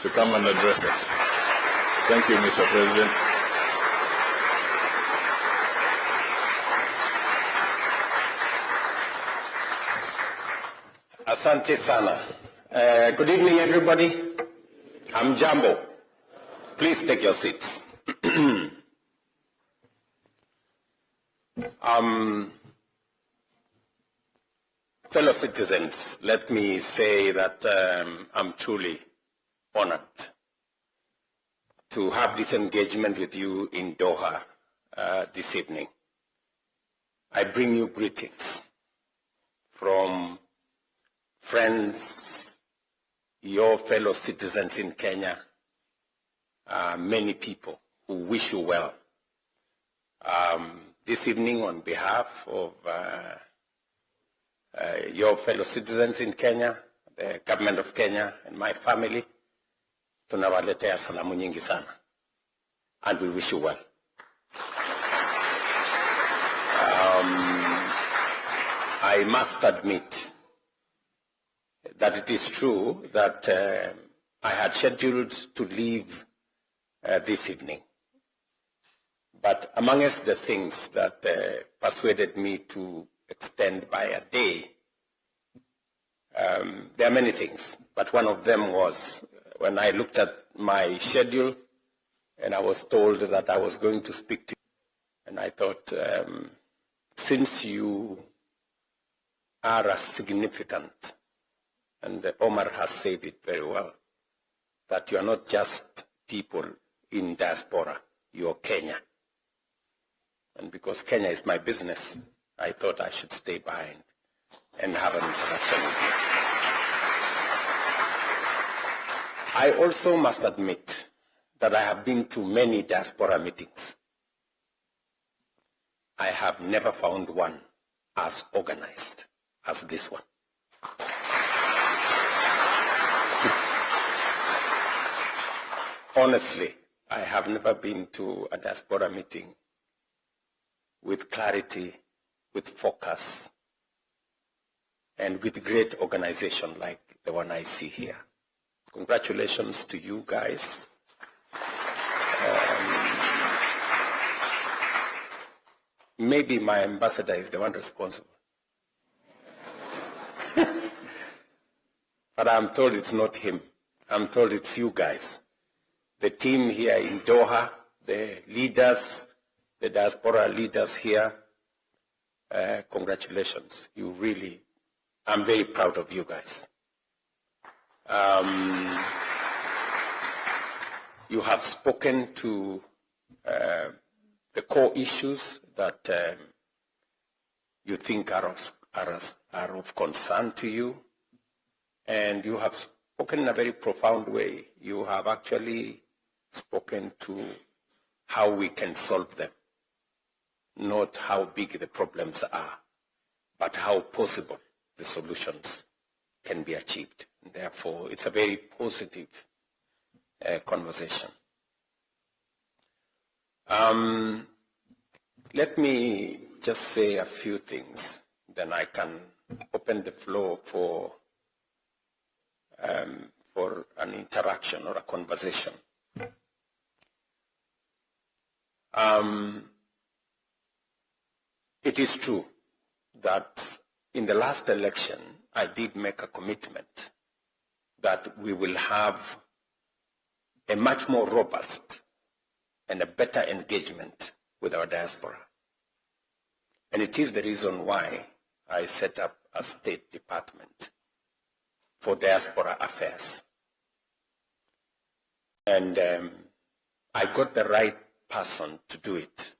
to come and address us. Thank you, Mr. President. Asante sana. Good evening, everybody. I'm Jambo. Please take your seats. Fellow citizens, let me say that I'm truly honored to have this engagement with you in Doha this evening. I bring you greetings from friends, your fellow citizens in Kenya, many people who wish you well. This evening, on behalf of your fellow citizens in Kenya, the government of Kenya, and my family, tunawaletea salamu nyingi sana, and we wish you well. I must admit that it is true that I had scheduled to leave this evening. But amongst the things that persuaded me to extend by a day, there are many things, but one of them was when I looked at my schedule and I was told that I was going to speak to you, and I thought, since you are a significant, and Omar has said it very well, that you are not just people in diaspora, you are Kenya. And because Kenya is my business, I thought I should stay behind and have an interaction with you. I also must admit that I have been to many diaspora meetings. I have never found one as organized as this one. Honestly, I have never been to a diaspora meeting with clarity, with focus, and with great organization like the one I see here. Congratulations to you guys. Maybe my ambassador is the one responsible. But I'm told it's not him. I'm told it's you guys. The team here in Doha, the leaders, the diaspora leaders here, congratulations. You really, I'm very proud of you guys. You have spoken to the core issues that you think are of concern to you, and you have spoken in a very profound way. You have actually spoken to how we can solve them, not how big the problems are, but how possible the solutions can be achieved. Therefore, it's a very positive conversation. Let me just say a few things, then I can open the floor for an interaction or a conversation. It is true that in the last election, I did make a commitment that we will have a much more robust and a better engagement with our diaspora. And it is the reason why I set up a State Department for Diaspora Affairs. And I got the right person to do it.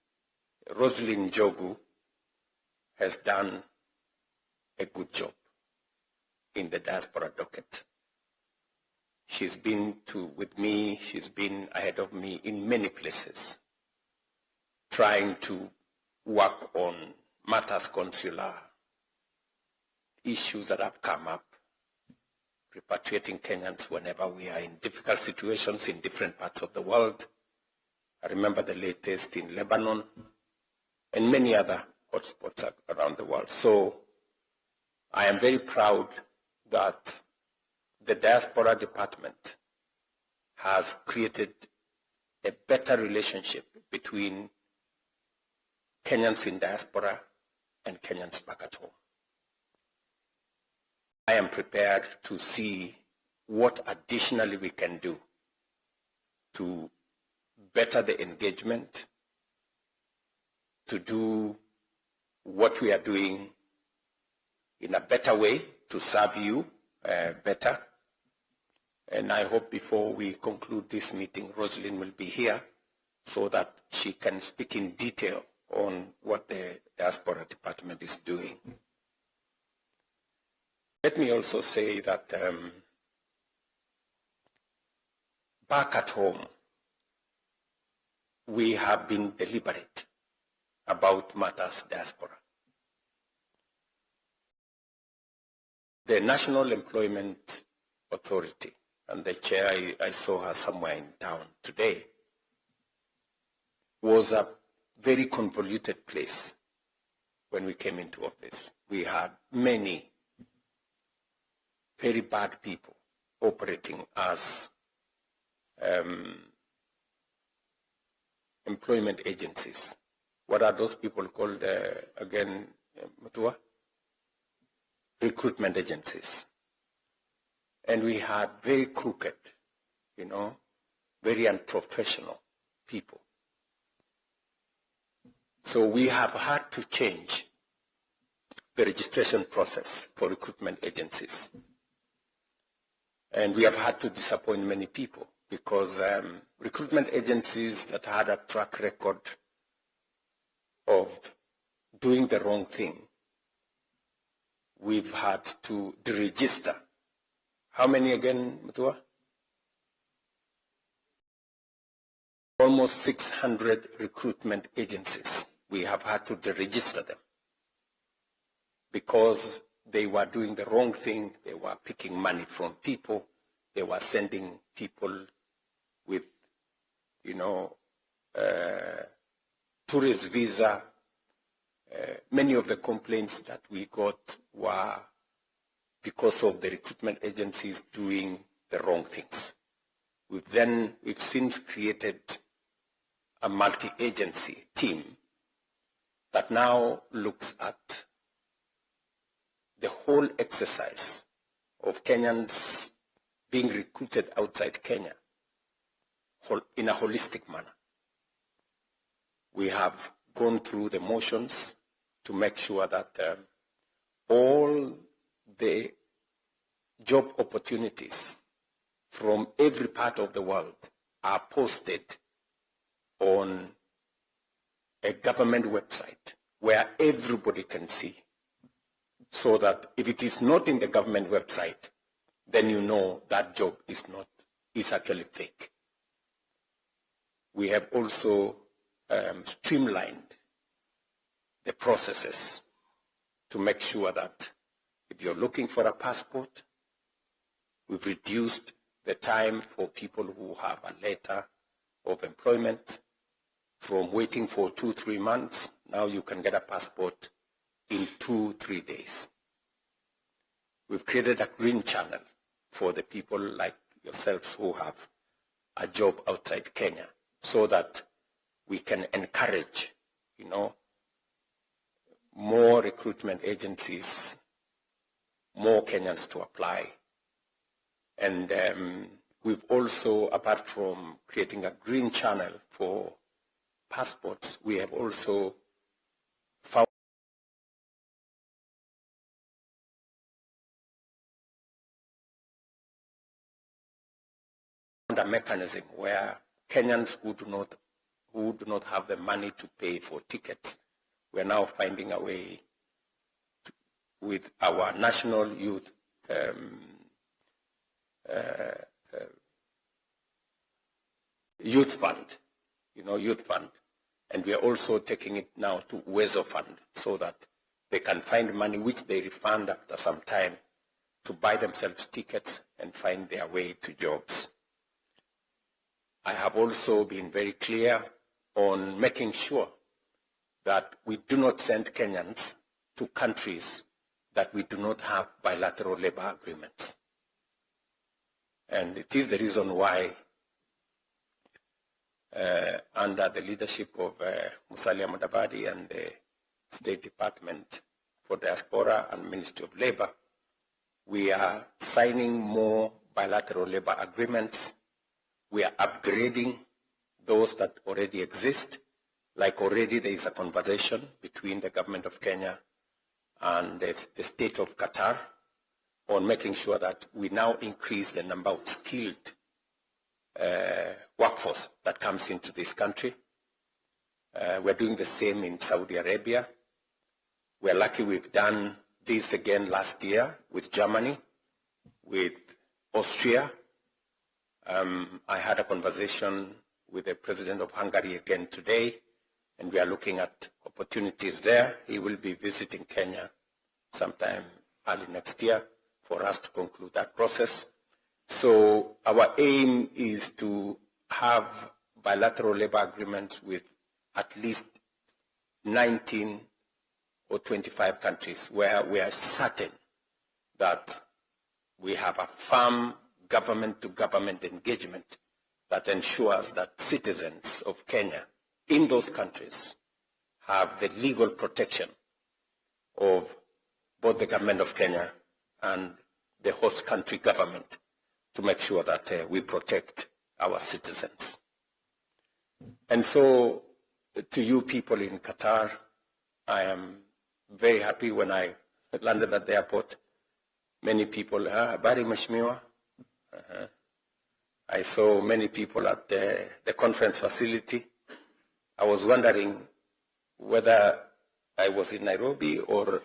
Rosalind Jogu has done a good job in the diaspora docket. She's been with me, she's been ahead of me in many places, trying to work on matters consular, issues that have come up, repatriating Kenyans whenever we are in difficult situations in different parts of the world. I remember the latest in Lebanon and many other hotspots around the world. So I am very proud that the Diaspora Department has created a better relationship between Kenyans in diaspora and Kenyans back at home. I am prepared to see what additionally we can do to better the engagement, to do what we are doing in a better way to serve you better. And I hope before we conclude this meeting, Rosalind will be here so that she can speak in detail on what the Diaspora Department is doing. Let me also say that back at home, we have been deliberate about matters diaspora. The National Employment Authority, and the chair, I saw her somewhere in town today, was a very convoluted place when we came into office. We had many very bad people operating as employment agencies. What are those people called again, Matua? Recruitment agencies. And we had very crooked, very unprofessional people. So we have had to change the registration process for recruitment agencies. And we have had to disappoint many people because recruitment agencies that had a track record of doing the wrong thing, we've had to deregister. How many again, Matua? Almost 600 recruitment agencies. We have had to deregister them because they were doing the wrong thing. They were picking money from people. They were sending people with, tourist visa. Many of the complaints that we got were because of the recruitment agencies doing the wrong things. We've since created a multi-agency team that now looks at the whole exercise of Kenyans being recruited outside Kenya in a holistic manner. We have gone through the motions to make sure that all the job opportunities from every part of the world are posted on a government website where everybody can see, so that if it is not in the government website, then you know that job is actually fake. We have also streamlined the processes to make sure that if you're looking for a passport, we've reduced the time for people who have a letter of employment from waiting for 2-3 months. Now you can get a passport in 2-3 days. We've created a green channel for the people like yourselves who have a job outside Kenya so that we can encourage, more recruitment agencies, more Kenyans to apply. And we've also, apart from creating a green channel for passports, we have also found a mechanism where Kenyans who do not have the money to pay for tickets, we're now finding a way with our national youth fund, youth fund. And we are also taking it now to Wezo Fund so that they can find money which they refund after some time to buy themselves tickets and find their way to jobs. I have also been very clear on making sure that we do not send Kenyans to countries that we do not have bilateral labor agreements. And it is the reason why under the leadership of Musalia Mudavadi and the State Department for Diaspora and Ministry of Labor, we are signing more bilateral labor agreements. We are upgrading those that already exist. Like already there is a conversation between the government of Kenya and the state of Qatar on making sure that we now increase the number of skilled workforce that comes into this country. We're doing the same in Saudi Arabia. We're lucky we've done this again last year with Germany, with Austria. I had a conversation with the president of Hungary again today, and we are looking at opportunities there. He will be visiting Kenya sometime early next year for us to conclude that process. So our aim is to have bilateral labor agreements with at least 19 or 25 countries where we are certain that we have a firm government-to-government engagement that ensures that citizens of Kenya in those countries have the legal protection of both the government of Kenya and the host country government to make sure that we protect our citizens. And so, to you people in Qatar, I am very happy when I landed at the airport. Many people, Bari Mheshimiwa. I saw many people at the conference facility. I was wondering whether I was in Nairobi or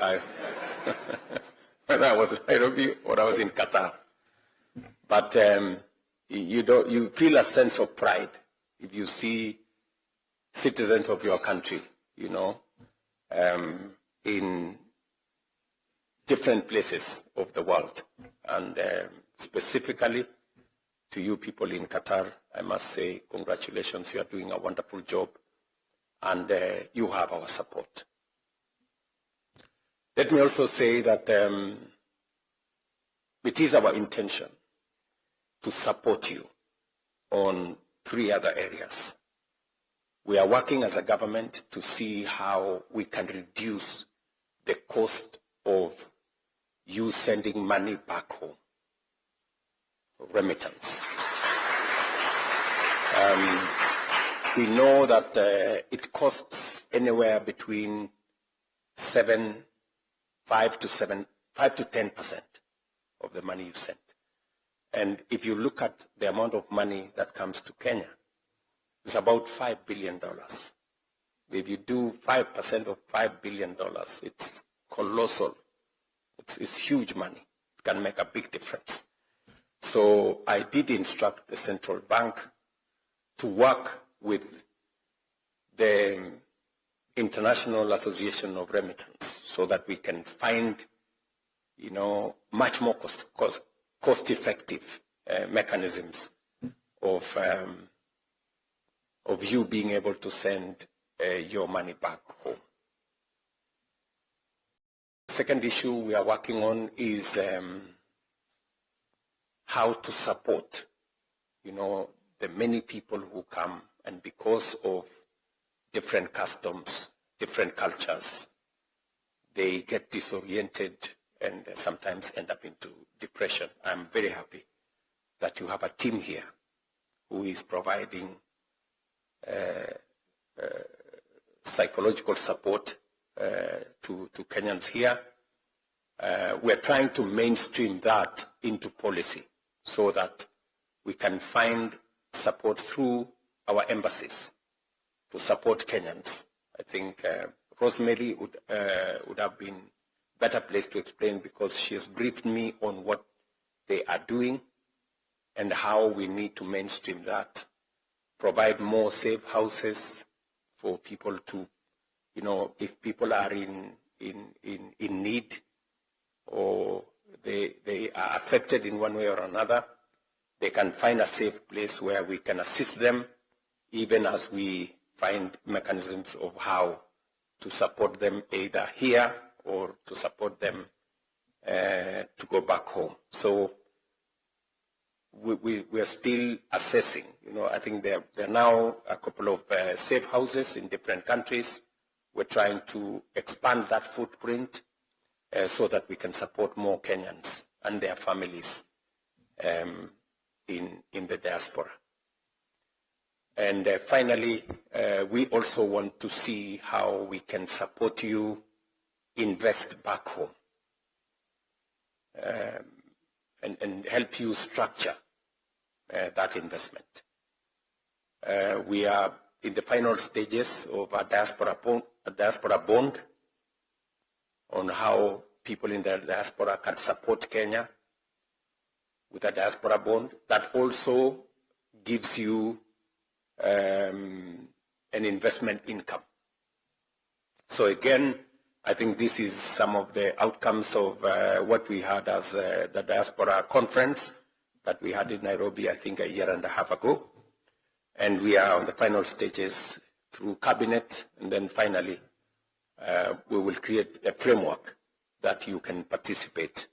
whether I was in Nairobi or I was in Qatar. But you feel a sense of pride if you see citizens of your country, you know, in different places of the world. And specifically to you people in Qatar, I must say congratulations, you are doing a wonderful job, and you have our support. Let me also say that it is our intention to support you on 3 other areas. We are working as a government to see how we can reduce the cost of you sending money back home, remittance. We know that it costs anywhere between 5 to 10% of the money you send. And if you look at the amount of money that comes to Kenya, it's about $5 billion. If you do 5% of $5 billion, it's colossal. It's huge money. It can make a big difference. So I did instruct the central bank to work with the International Association of Remittance so that we can find, you know, much more cost-effective mechanisms of you being able to send your money back home. The second issue we are working on is how to support, you know, the many people who come, and because of different customs, different cultures, they get disoriented and sometimes end up into depression. I'm very happy that you have a team here who is providing psychological support to Kenyans here. We're trying to mainstream that into policy so that we can find support through our embassies to support Kenyans. I think Rosemary would have been better placed to explain because she has briefed me on what they are doing and how we need to mainstream that, provide more safe houses for people to, you know, if people are in need or they are affected in one way or another, they can find a safe place where we can assist them, even as we find mechanisms of how to support them either here or to support them to go back home. So we are still assessing. I think there are now a couple of safe houses in different countries. We're trying to expand that footprint so that we can support more Kenyans and their families in the diaspora. And finally, we also want to see how we can support you invest back home and help you structure that investment. We are in the final stages of a diaspora bond on how people in the diaspora can support Kenya with a diaspora bond that also gives you an investment income. So again, I think this is some of the outcomes of what we had as the diaspora conference that we had in Nairobi, I think, a year and a half ago. And we are on the final stages through cabinet, and then finally we will create a framework that you can participate.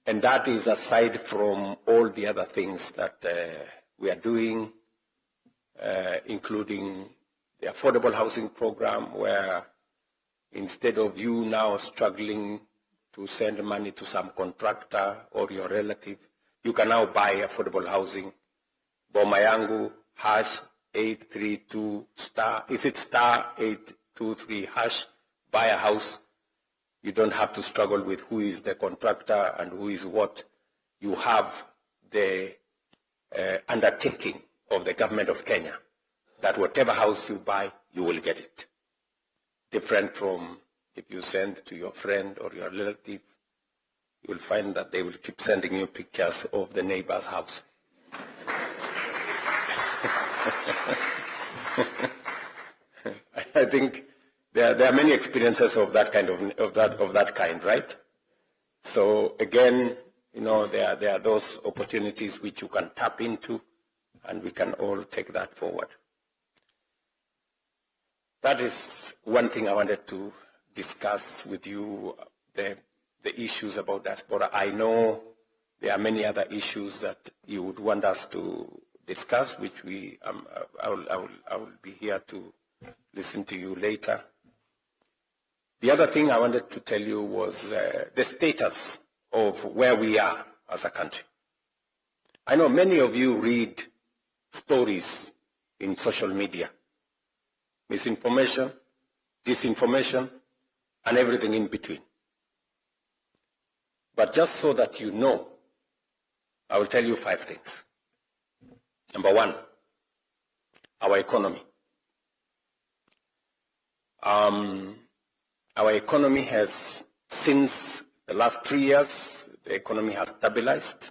And that is aside from all the other things that we are doing, including the affordable housing program, where instead of you now struggling to send money to some contractor or your relative, you can now buy affordable housing. Boma yangu #832 star, is it *823#, buy a house. You don't have to struggle with who is the contractor and who is what. You have the undertaking of the government of Kenya that whatever house you buy, you will get it. Different from if you send to your friend or your relative, you will find that they will keep sending you pictures of the neighbor's house. I think there are many experiences of that kind, right? So again, there are those opportunities which you can tap into, and we can all take that forward. That is one thing I wanted to discuss with you, the issues about diaspora. I know there are many other issues that you would want us to discuss, which I will be here to listen to you later. The other thing I wanted to tell you was the status of where we are as a country. I know many of you read stories in social media, misinformation, disinformation, and everything in between. But just so that you know, I will tell you 5 things. Number 1, our economy. Our economy has, since the last 3 years, the economy has stabilized.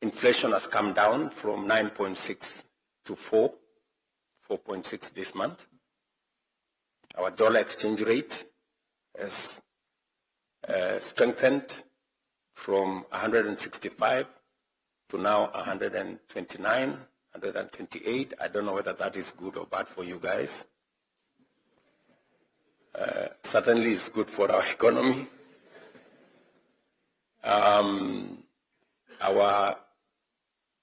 Inflation has come down from 9.6 to 4.6 this month. Our dollar exchange rate has strengthened from 165 to now 129, 128. I don't know whether that is good or bad for you guys. Certainly it's good for our economy. Our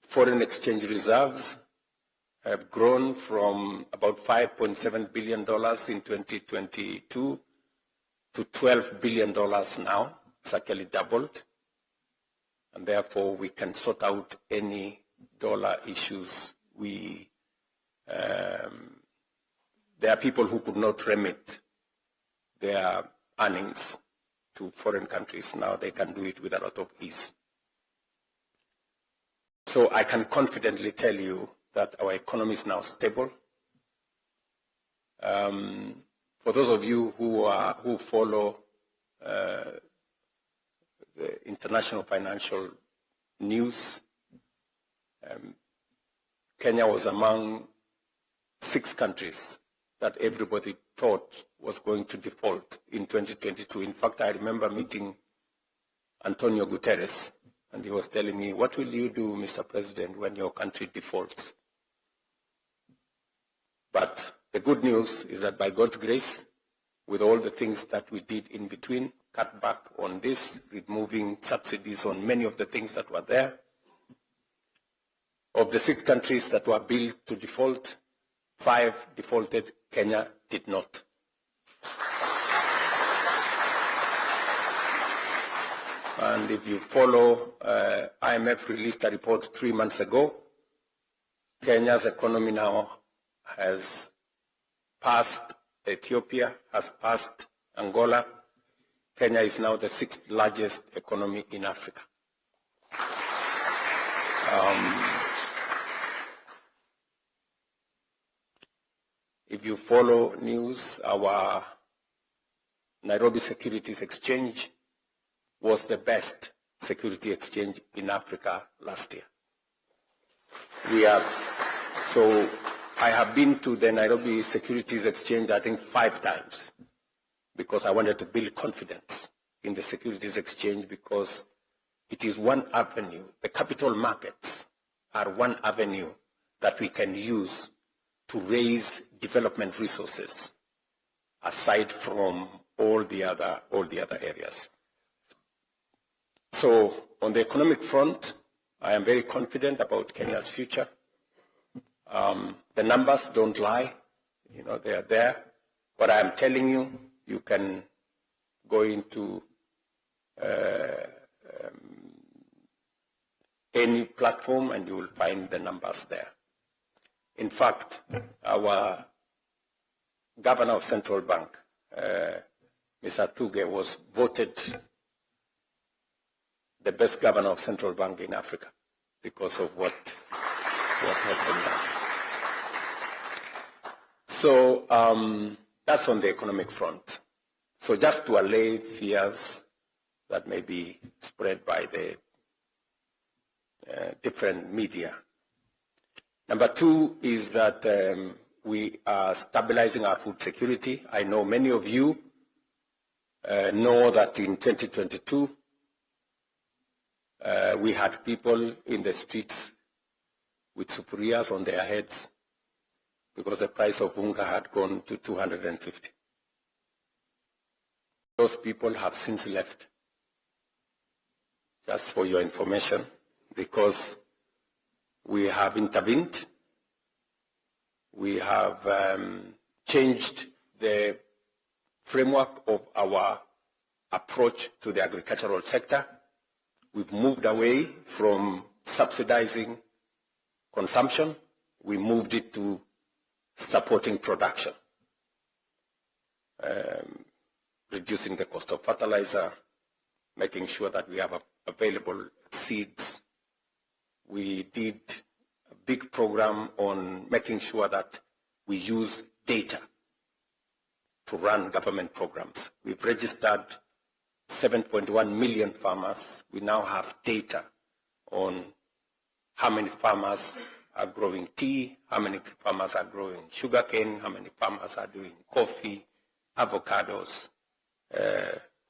foreign exchange reserves have grown from about $5.7 billion in 2022 to $12 billion now. It's actually doubled. And therefore, we can sort out any dollar issues. There are people who could not remit their earnings to foreign countries. Now they can do it with a lot of ease. So I can confidently tell you that our economy is now stable. For those of you who follow the international financial news, Kenya was among 6 countries that everybody thought was going to default in 2022. In fact, I remember meeting Antonio Guterres, and he was telling me, what will you do, Mr. President, when your country defaults? But the good news is that by God's grace, with all the things that we did in between, cut back on this, removing subsidies on many of the things that were there. Of the 6 countries that were billed to default, 5 defaulted, Kenya did not. And if you follow, IMF released a report 3 months ago. Kenya's economy now has passed Ethiopia, has passed Angola. Kenya is now the 6th largest economy in Africa. If you follow news, our Nairobi Securities Exchange was the best security exchange in Africa last year. So I have been to the Nairobi Securities Exchange, I think 5 times, because I wanted to build confidence in the Securities Exchange, because it is one avenue. The capital markets are one avenue that we can use to raise development resources, aside from all the other areas. So on the economic front, I am very confident about Kenya's future. The numbers don't lie, they are there. What I am telling you, you can go into any platform and you will find the numbers there. In fact, our governor of Central Bank, Mr. Thuge, was voted the best governor of Central Bank in Africa because of what has been done. So that's on the economic front. So just to allay fears that may be spread by the different media. Number 2 is that we are stabilizing our food security. I know many of you know that in 2022, we had people in the streets with superiors on their heads because the price of unga had gone to 250. Those people have since left, just for your information, because we have intervened. We have changed the framework of our approach to the agricultural sector. We've moved away from subsidizing consumption. We moved it to supporting production, reducing the cost of fertilizer, making sure that we have available seeds. We did a big program on making sure that we use data to run government programs. We've registered 7.1 million farmers. We now have data on how many farmers are growing tea, how many farmers are growing sugarcane, how many farmers are doing coffee, avocados,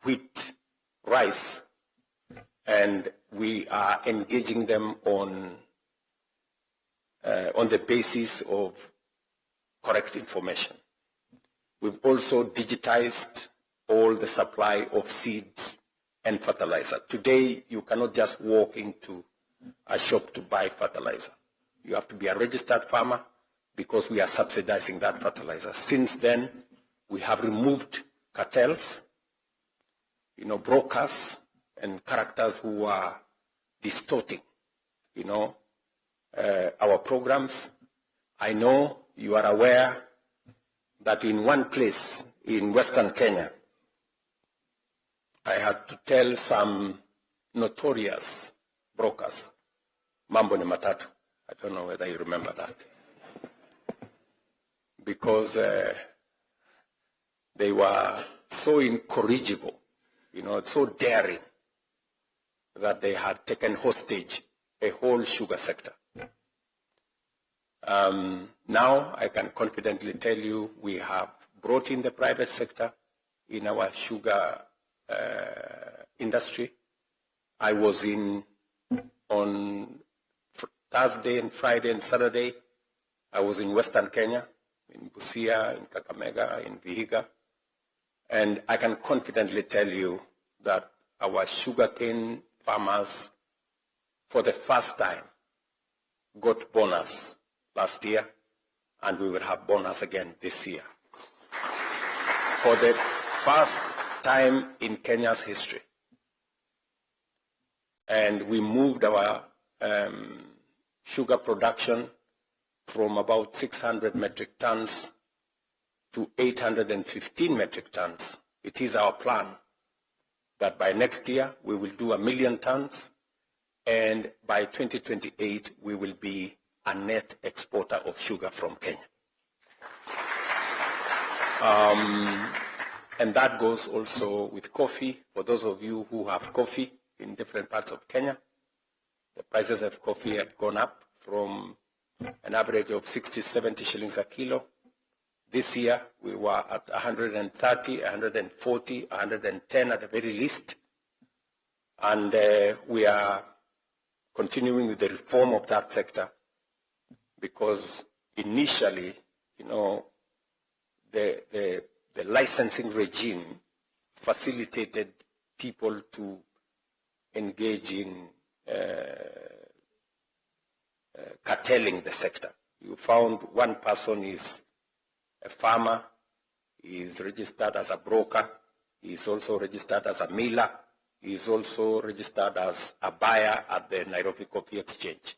wheat, rice, and we are engaging them on the basis of correct information. We've also digitized all the supply of seeds and fertilizer. Today, you cannot just walk into a shop to buy fertilizer. You have to be a registered farmer because we are subsidizing that fertilizer. Since then, we have removed cartels, brokers and characters who are distorting, our programs. I know you are aware that in one place in Western Kenya, I had to tell some notorious brokers, mambo ni matatu. I don't know whether you remember that. Because they were so incorrigible, so daring, that they had taken hostage a whole sugar sector. Now I can confidently tell you we have brought in the private sector in our sugar industry. I was on Thursday and Friday and Saturday. I was in Western Kenya, in Busia, in Kakamega, in Vihiga. And I can confidently tell you that our sugarcane farmers, for the first time, got bonus last year, and we will have bonus again this year. For the first time in Kenya's history. And we moved our sugar production from about 600 metric tons to 815 metric tons. It is our plan that by next year we will do 1 million tons, and by 2028 we will be a net exporter of sugar from Kenya. And that goes also with coffee. For those of you who have coffee in different parts of Kenya, the prices of coffee had gone up from an average of 60, 70 shillings a kilo. This year, we were at 130, 140, 110 at the very least. And we are continuing with the reform of that sector, because initially, you know, the licensing regime facilitated people to engage in curtailing the sector. You found one person is a farmer, he is registered as a broker, he is also registered as a miller, he is also registered as a buyer at the Nairobi Coffee Exchange.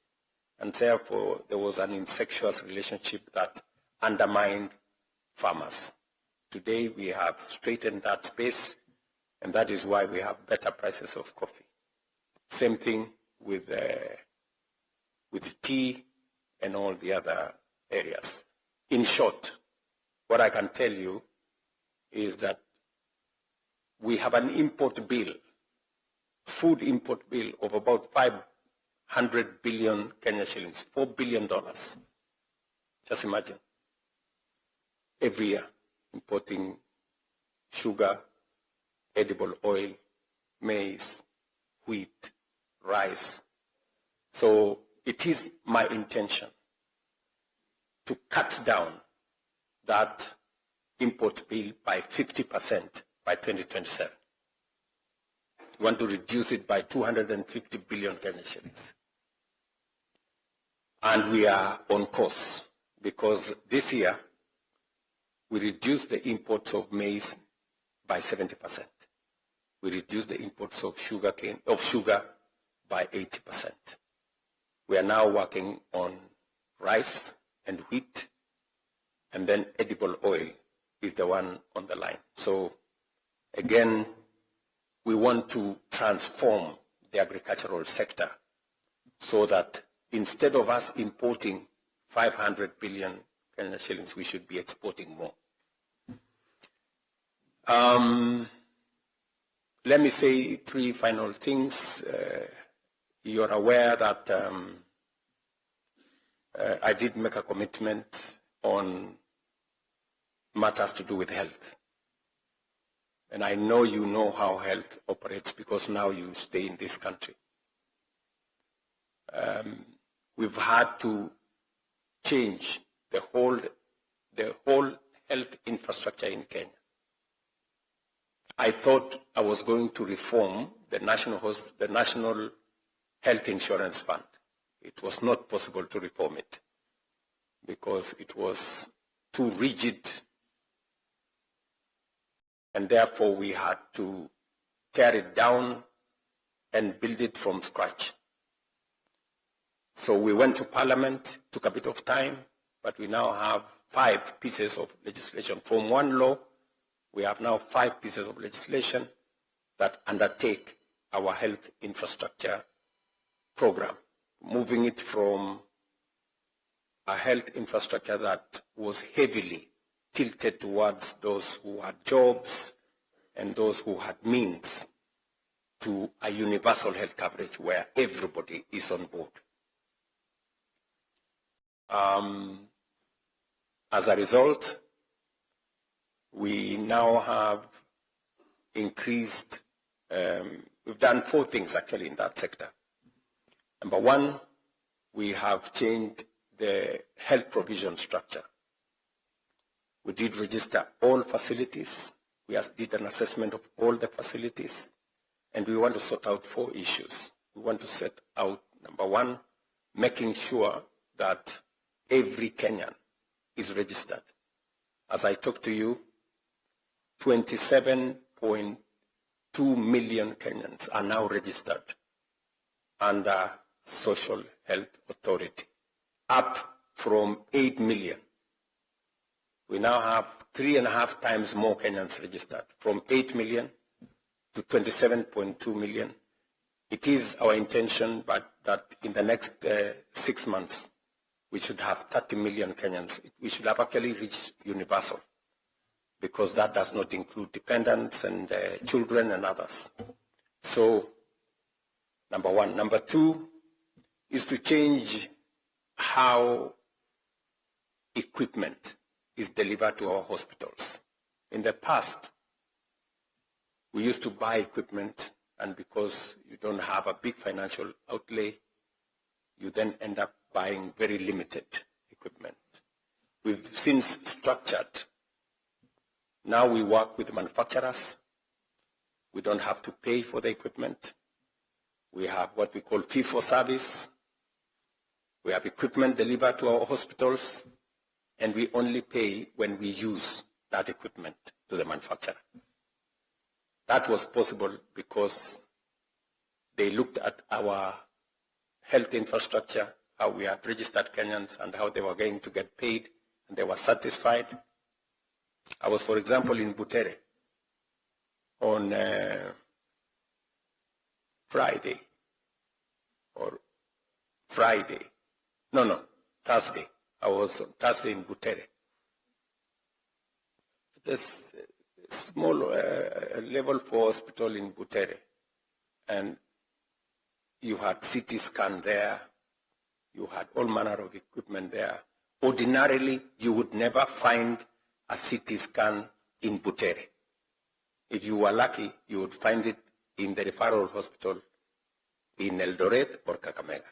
And therefore, there was an incestuous relationship that undermined farmers. Today, we have straightened that space, and that is why we have better prices of coffee. Same thing with tea and all the other areas. In short, what I can tell you is that we have an import bill, food import bill of about 500 billion Kenya shillings, $4 billion. Just imagine. Every year, importing sugar, edible oil, maize, wheat, rice. So it is my intention to cut down that import bill by 50% by 2027. We want to reduce it by 250 billion Kenyan shillings. And we are on course, because this year we reduced the imports of maize by 70%. We reduced the imports of sugar by 80%. We are now working on rice and wheat, and then edible oil is the one on the line. So again, we want to transform the agricultural sector so that instead of us importing 500 billion Kenyan shillings, we should be exporting more. Let me say three final things. You're aware that I did make a commitment on matters to do with health. And I know you know how health operates, because now you stay in this country. We've had to change the whole health infrastructure in Kenya. I thought I was going to reform the National Health Insurance Fund. It was not possible to reform it because it was too rigid, and therefore we had to tear it down and build it from scratch. So we went to Parliament, took a bit of time, but we now have 5 pieces of legislation. From one law, we have now 5 pieces of legislation that undertake our health infrastructure program, moving it from a health infrastructure that was heavily tilted towards those who had jobs and those who had means, to a universal health coverage where everybody is on board. As a result, we now have increased, we've done 4 things actually in that sector. Number 1, we have changed the health provision structure. We did register all facilities. We did an assessment of all the facilities. And we want to sort out 4 issues. We want to set out, number 1, making sure that every Kenyan is registered. As I talk to you, 27.2 million Kenyans are now registered under Social Health Authority, up from 8 million. We now have 3.5 times more Kenyans registered, from 8 million to 27.2 million. It is our intention that in the next 6 months, we should have 30 million Kenyans. We should have actually reached universal, because that does not include dependents and children and others. So, number 1. Number 2 is to change how equipment is delivered to our hospitals. In the past, we used to buy equipment, and because you don't have a big financial outlay, you then end up buying very limited equipment. We've since structured. Now we work with manufacturers. We don't have to pay for the equipment. We have what we call fee for service. We have equipment delivered to our hospitals, and we only pay when we use that equipment to the manufacturer. That was possible because they looked at our health infrastructure, how we had registered Kenyans and how they were going to get paid, and they were satisfied. I was, for example, in Butere on Thursday. I was on Thursday in Butere. This small level 4 hospital in Butere, and you had CT scan there, you had all manner of equipment there. Ordinarily, you would never find a CT scan in Butere. If you were lucky, you would find it in the referral hospital in Eldoret or Kakamega.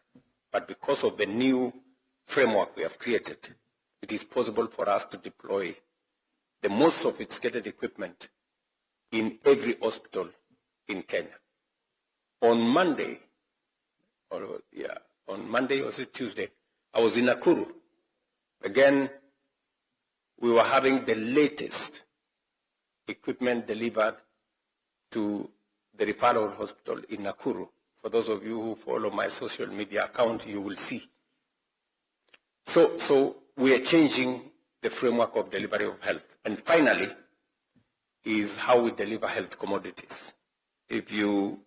But because of the new framework we have created, it is possible for us to deploy the most sophisticated equipment in every hospital in Kenya. On Monday, or was it Tuesday, I was in Nakuru. Again, we were having the latest equipment delivered to the referral hospital in Nakuru. For those of you who follow my social media account, you will see. So we are changing the framework of delivery of health. And finally, is how we deliver health commodities. If you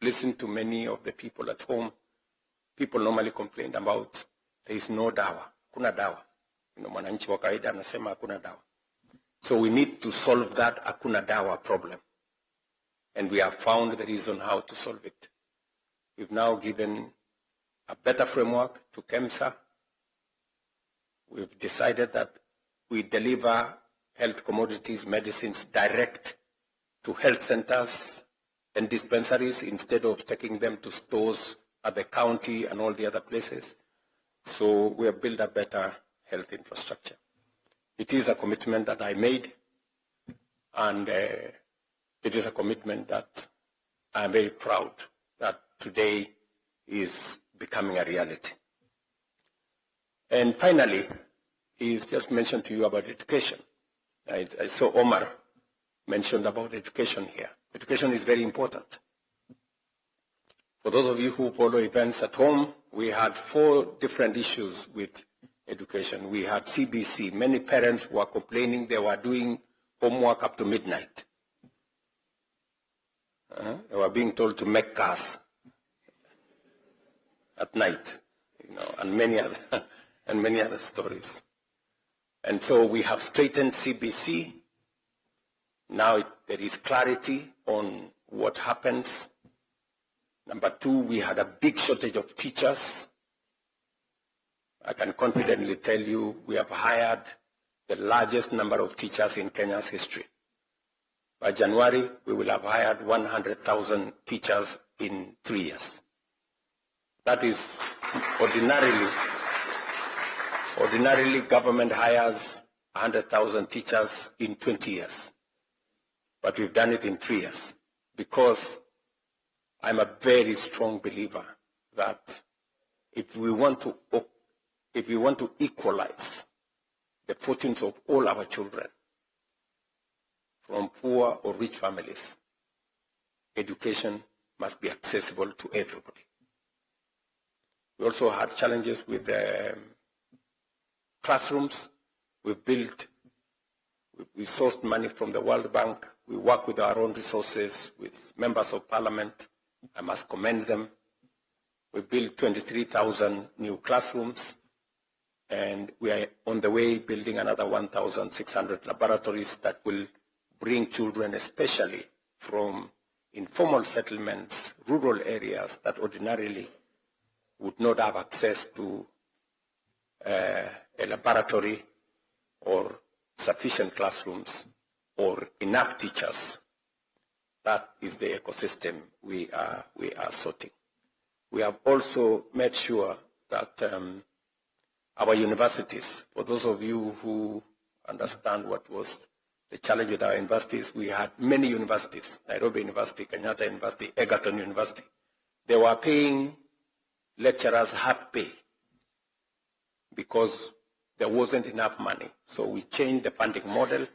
listen to many of the people at home, people normally complain about there is no dawa, hakuna dawa. Mwananchi wa kawaida anasema hakuna dawa. So we need to solve that hakuna dawa problem. And we have found the reason how to solve it. We've now given a better framework to KEMSA. We've decided that we deliver health commodities, medicines direct to health centers and dispensaries instead of taking them to stores at the county and all the other places. So we have built a better health infrastructure. It is a commitment that I made, and it is a commitment that I'm very proud that today is becoming a reality. And finally, he's just mentioned to you about education. I saw Omar mentioned about education here. Education is very important. For those of you who follow events at home, we had 4 different issues with education. We had CBC. Many parents were complaining they were doing homework up to midnight. They were being told to make cars at night, and many other stories. And so we have straightened CBC. Now there is clarity on what happens. Number 2, we had a big shortage of teachers. I can confidently tell you we have hired the largest number of teachers in Kenya's history. By January, we will have hired 100,000 teachers in 3 years. That is ordinarily government hires 100,000 teachers in 20 years. But we've done it in 3 years because I'm a very strong believer that if we want to equalize the fortunes of all our children, from poor or rich families, education must be accessible to everybody. We also had challenges with classrooms. We sourced money from the World Bank. We work with our own resources, with members of parliament. I must commend them. We built 23,000 new classrooms, and we are on the way building another 1,600 laboratories that will bring children, especially from informal settlements, rural areas that ordinarily would not have access to a laboratory or sufficient classrooms or enough teachers. That is the ecosystem we are sorting. We have also made sure that our universities, for those of you who understand what was the challenge with our universities, we had many universities, Nairobi University, Kenyatta University, Egerton University. They were paying lecturers half pay because there wasn't enough money. So we changed the funding model.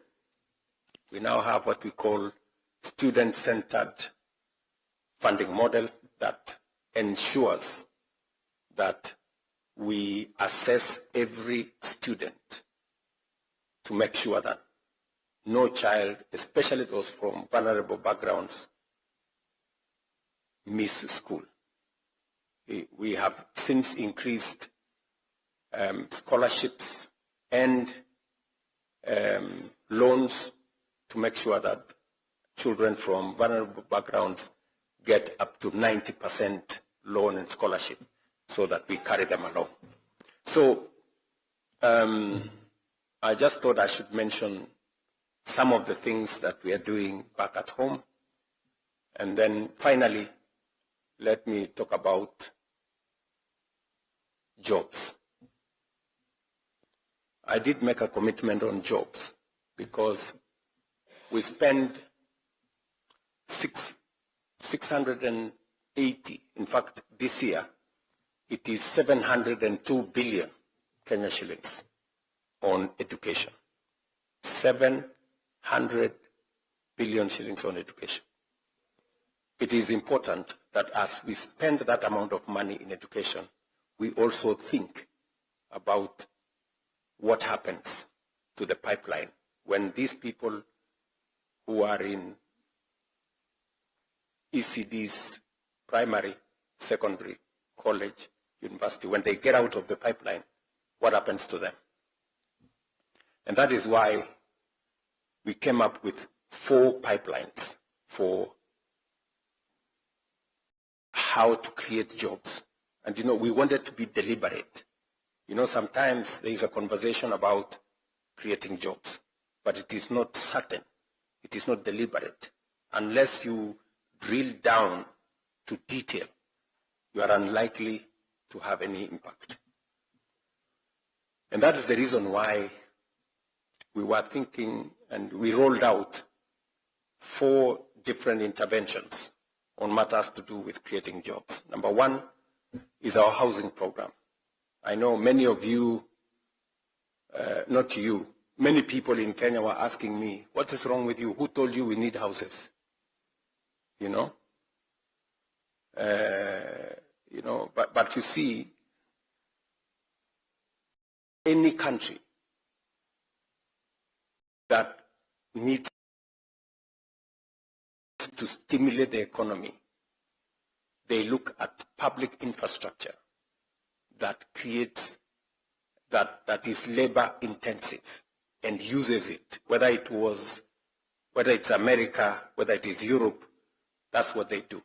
We now have what we call student-centered funding model that ensures that we assess every student to make sure that no child, especially those from vulnerable backgrounds, miss school. We have since increased scholarships and loans to make sure that children from vulnerable backgrounds get up to 90% loan and scholarship so that we carry them along. So I just thought I should mention some of the things that we are doing back at home. And then finally, let me talk about jobs. I did make a commitment on jobs because we spend 680, in fact, this year, it is 702 billion Kenya shillings on education. 700 billion shillings on education. It is important that as we spend that amount of money in education, we also think about what happens to the pipeline when these people who are in ECDs, primary, secondary, college, university, when they get out of the pipeline, what happens to them? And that is why we came up with 4 pipelines for how to create jobs. And we wanted to be deliberate. Sometimes there is a conversation about creating jobs, but it is not certain. It is not deliberate. Unless you drill down to detail, you are unlikely to have any impact. And that is the reason why we were thinking, and we rolled out 4 different interventions on matters to do with creating jobs. Number 1 is our housing program. I know many of you, not you, many people in Kenya were asking me, what is wrong with you? Who told you we need houses? But you see, any country that needs to stimulate the economy, they look at public infrastructure that creates, that is labor intensive and uses it, whether it's America, whether it is Europe, that's what they do.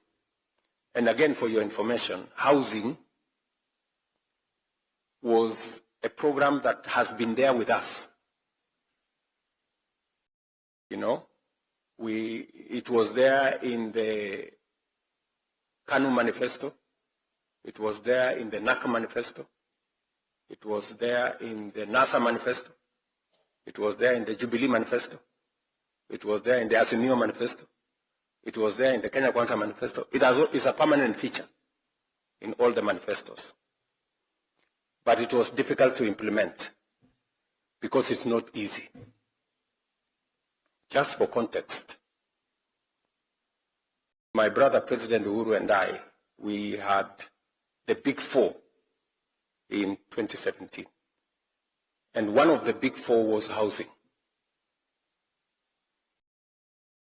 And again, for your information, housing was a program that has been there with us. It was there in the KANU manifesto. It was there in the NACA manifesto. It was there in the NASA manifesto. It was there in the Jubilee manifesto. It was there in the Azimio manifesto. It was there in the Kenya Kwanza manifesto. It's a permanent feature in all the manifestos. But it was difficult to implement because it's not easy. Just for context, my brother, President Uhuru, and I, we had the big four in 2017. And one of the big four was housing.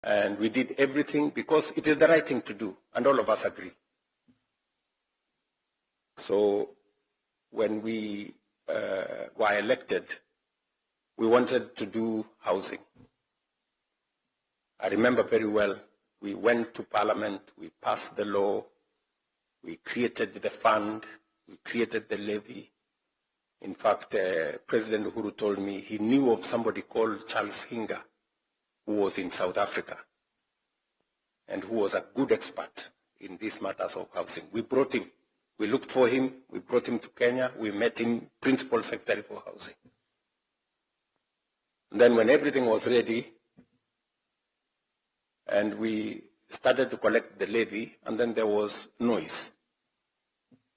And we did everything because it is the right thing to do, and all of us agree. So when we were elected, we wanted to do housing. I remember very well, we went to Parliament, we passed the law, we created the fund, we created the levy. In fact, President Uhuru told me he knew of somebody called Charles Hinga, who was in South Africa, and who was a good expert in these matters of housing. We brought him. We looked for him. We brought him to Kenya. We met him, Principal Secretary for Housing. And then when everything was ready, and we started to collect the levy, and then there was noise.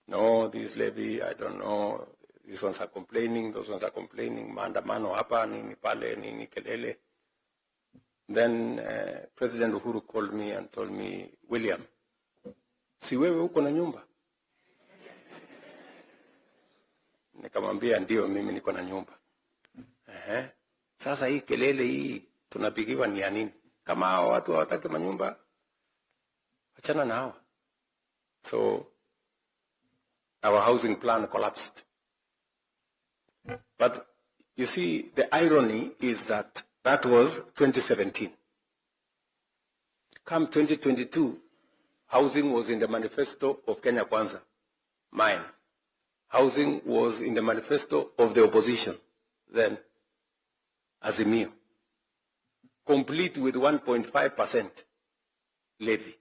No, this levy, I don't know. These ones are complaining, those ones are complaining. Maandamano hapa, nini pale, nini kelele. Then President Uhuru called me and told me, William, si wewe uko na nyumba? Nikamwambia ndio, mimi niko na nyumba. Sasa hii kelele hii tunapigiwa ni ya nini? Kama hawa watu hawataki manyumba, achana na hawa. So our housing plan collapsed. But you see, the irony is that that was 2017. Come 2022, housing was in the manifesto of Kenya Kwanza, mine. Housing was in the manifesto of the opposition, then Azimio, complete with 1.5% levy.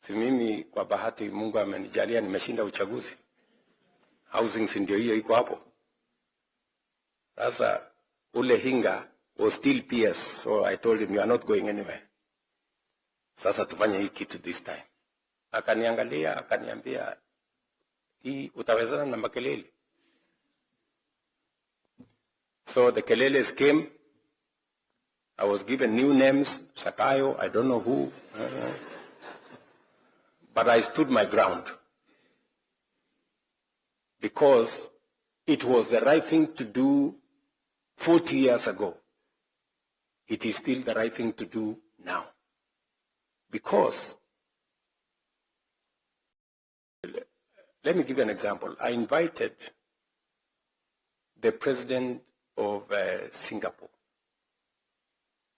Si mimi kwa bahati Mungu amenijalia nimeshinda uchaguzi. Housing si ndio hiyo iko hapo. Sasa ule Hinga was still PS, so I told him, you are not going anywhere. Sasa tufanye hii kitu this time. Akaniangalia, akaniambia, hii utawezana na makelele. So the keleles came. I was given new names, Sakayo, I don't know who. But I stood my ground. Because it was the right thing to do 40 years ago. It is still the right thing to do now. Because, let me give you an example. I invited the president of Singapore.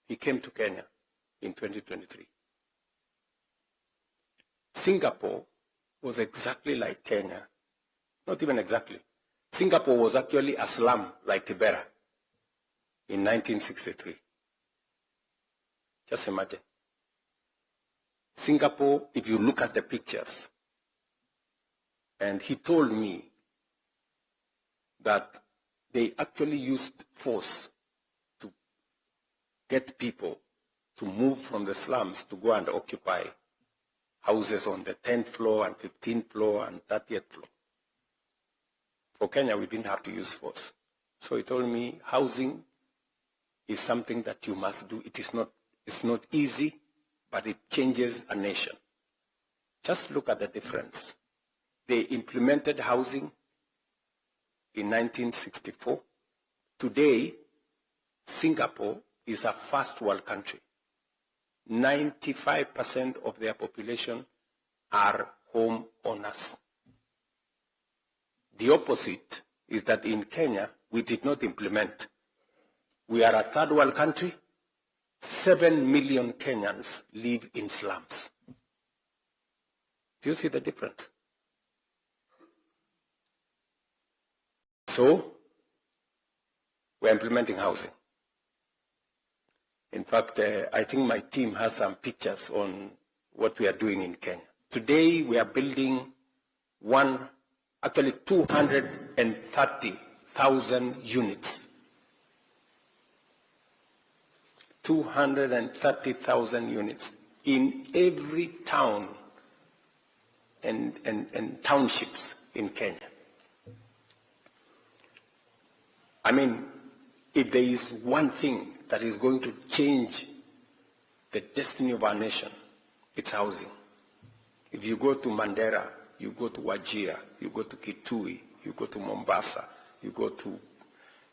He came to Kenya in 2023. Singapore was exactly like Kenya. Not even exactly. Singapore was actually a slum like Kibera in 1963. Just imagine. Singapore, if you look at the pictures, and he told me that they actually used force to get people to move from the slums to go and occupy houses on the 10th floor and 15th floor and 30th floor. For Kenya, we didn't have to use force. So he told me housing is something that you must do. It's not easy, but it changes a nation. Just look at the difference. They implemented housing in 1964. Today, Singapore is a first world country. 95% of their population are home owners. The opposite is that in Kenya, we did not implement. We are a third world country. 7 million Kenyans live in slums. Do you see the difference? So, we're implementing housing. In fact, I think my team has some pictures on what we are doing in Kenya. Today, we are building 230,000 units. 230,000 units in every town and townships in Kenya. I mean, if there is one thing that is going to change the destiny of our nation, it's housing. If you go to Mandera, you go to Wajir, you go to Kitui, you go to Mombasa, you go to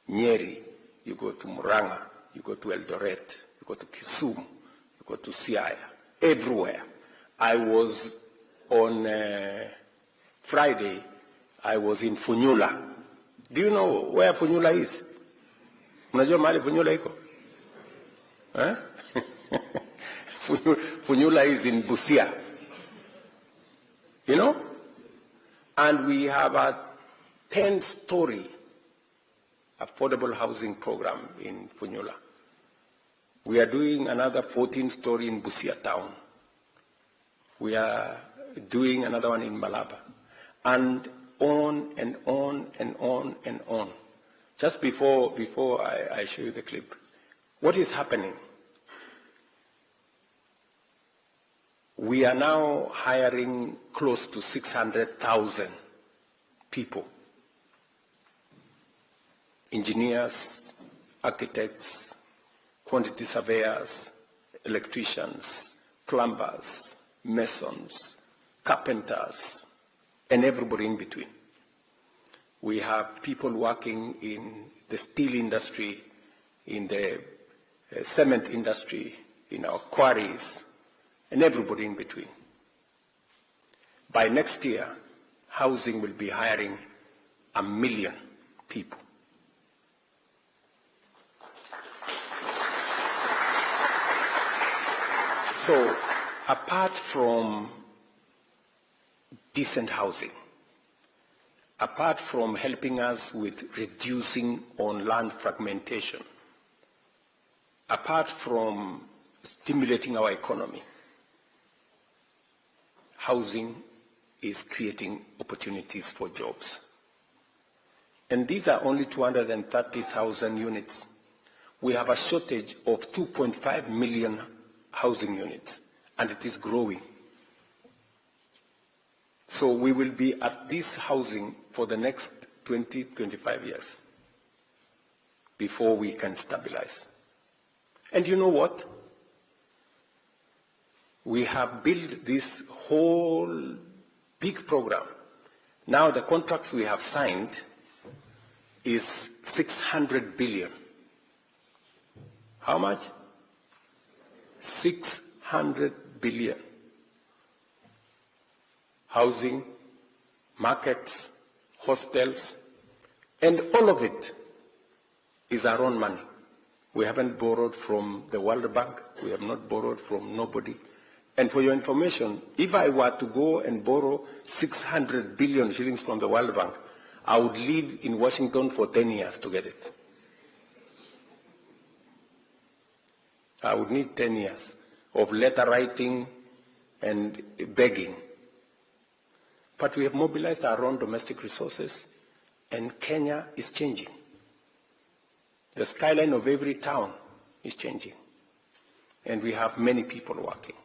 Nyeri, you go to Murang'a, you go to Eldoret, you go to Kisumu, you go to Siaya, everywhere. I was on Friday, I was in Funyula. Do you know where Funyula is? Unajua mahali Funyula iko? Eh? Funyula is in Busia. You know? And we have a 10-story affordable housing program in Funyula. We are doing another 14-story in Busia town. We are doing another one in Malaba. And on and on and on and on. Just before I show you the clip, what is happening? We are now hiring close to 600,000 people. Engineers, architects, quantity surveyors, electricians, plumbers, masons, carpenters, and everybody in between. We have people working in the steel industry, in the cement industry, in our quarries, and everybody in between. By next year, housing will be hiring 1 million people. So, apart from decent housing, apart from helping us with reducing on land fragmentation, apart from stimulating our economy, housing is creating opportunities for jobs. And these are only 230,000 units. We have a shortage of 2.5 million housing units, and it is growing. So we will be at this housing for the next 20, 25 years before we can stabilize. And you know what? We have built this whole big program. Now the contracts we have signed is 600 billion. How much? 600 billion. Housing, markets, hostels, and all of it is our own money. We haven't borrowed from the World Bank. We have not borrowed from nobody. And for your information, if I were to go and borrow 600 billion shillings from the World Bank, I would live in Washington for 10 years to get it. I would need 10 years of letter writing and begging. But we have mobilized our own domestic resources, and Kenya is changing. The skyline of every town is changing, and we have many people working.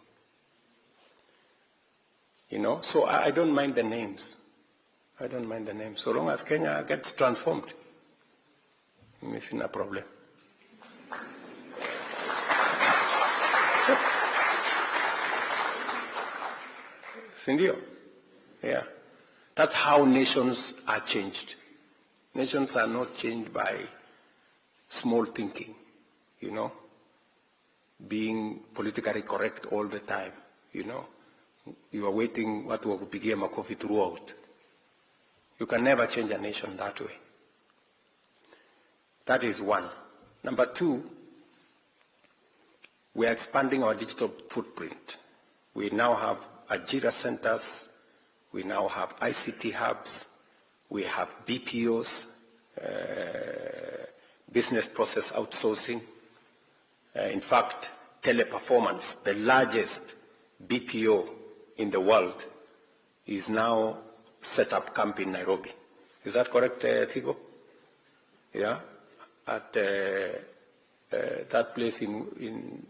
You know, so I don't mind the names. I don't mind the names. So long as Kenya gets transformed, I'm missing a problem. Sindio? Yeah. That's how nations are changed. Nations are not changed by small thinking, you know, being politically correct all the time, you know. You are waiting what will begin a coffee throughout. You can never change a nation that way. That is one. Number two, we are expanding our digital footprint. We now have Ajira centers. We now have ICT hubs. We have BPOs, business process outsourcing. In fact, Teleperformance, the largest BPO in the world, is now set up camp in Nairobi. Is that correct, Thigo? Yeah? At that place in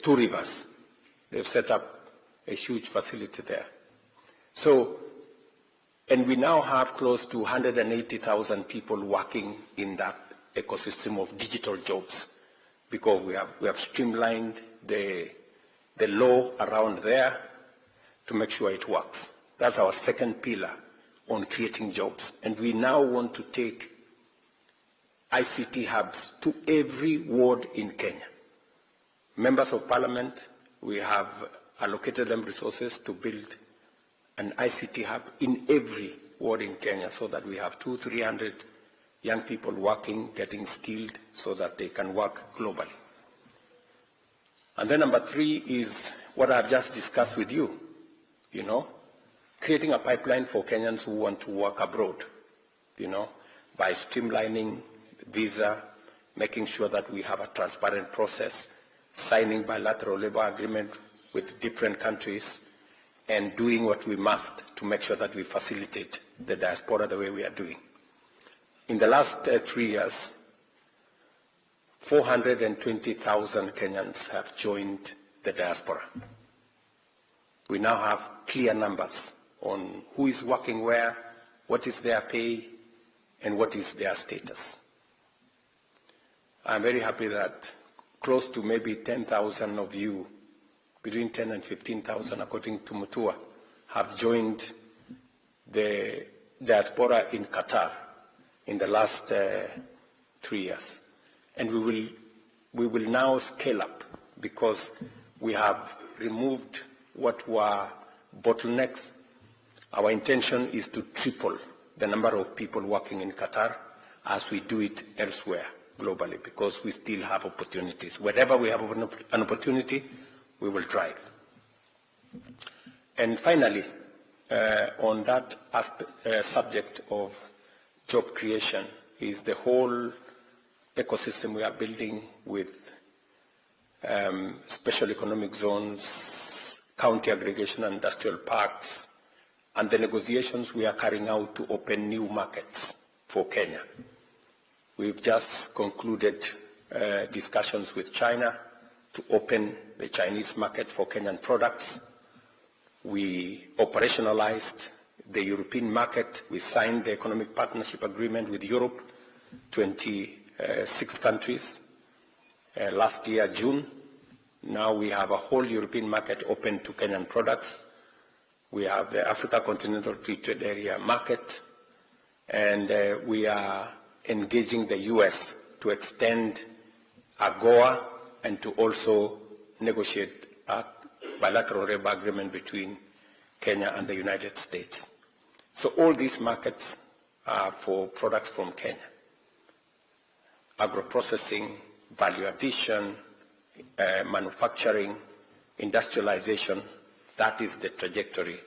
Two Rivers. They've set up a huge facility there. So, and we now have close to 180,000 people working in that ecosystem of digital jobs, because we have streamlined the law around there to make sure it works. That's our second pillar on creating jobs. And we now want to take ICT hubs to every ward in Kenya. Members of Parliament, we have allocated them resources to build an ICT hub in every ward in Kenya, so that we have 200-300 young people working, getting skilled, so that they can work globally. And then number 3 is what I've just discussed with you, creating a pipeline for Kenyans who want to work abroad, by streamlining visa, making sure that we have a transparent process, signing bilateral labor agreement with different countries, and doing what we must to make sure that we facilitate the diaspora the way we are doing. In the last 3 years, 420,000 Kenyans have joined the diaspora. We now have clear numbers on who is working where, what is their pay, and what is their status. I'm very happy that close to maybe 10,000 of you, between 10 and 15,000 according to Mutua, have joined the diaspora in Qatar in the last 3 years. And we will now scale up, because we have removed what were bottlenecks. Our intention is to triple the number of people working in Qatar as we do it elsewhere globally, because we still have opportunities. Wherever we have an opportunity, we will drive. And finally, on that subject of job creation is the whole ecosystem we are building with special economic zones, county aggregation and industrial parks, and the negotiations we are carrying out to open new markets for Kenya. We've just concluded discussions with China to open the Chinese market for Kenyan products. We operationalized the European market. We signed the economic partnership agreement with Europe, 26 countries, last year, June. Now we have a whole European market open to Kenyan products. We have the Africa Continental Free Trade Area market, and we are engaging the U.S. to extend AGOA and to also negotiate a bilateral labor agreement between Kenya and the United States. So all these markets are for products from Kenya. Agro-processing, value addition, manufacturing, industrialization, that is the trajectory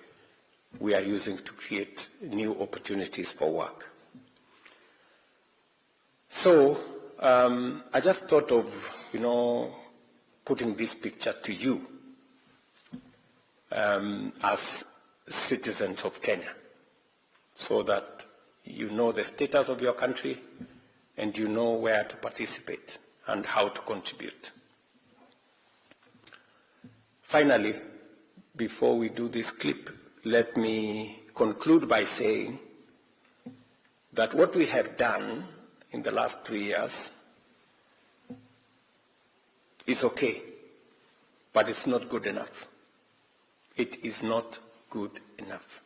we are using to create new opportunities for work. So I just thought of, putting this picture to you as citizens of Kenya, so that you know the status of your country and you know where to participate and how to contribute. Finally, before we do this clip, let me conclude by saying that what we have done in the last 3 years is okay, but it's not good enough. It is not good enough.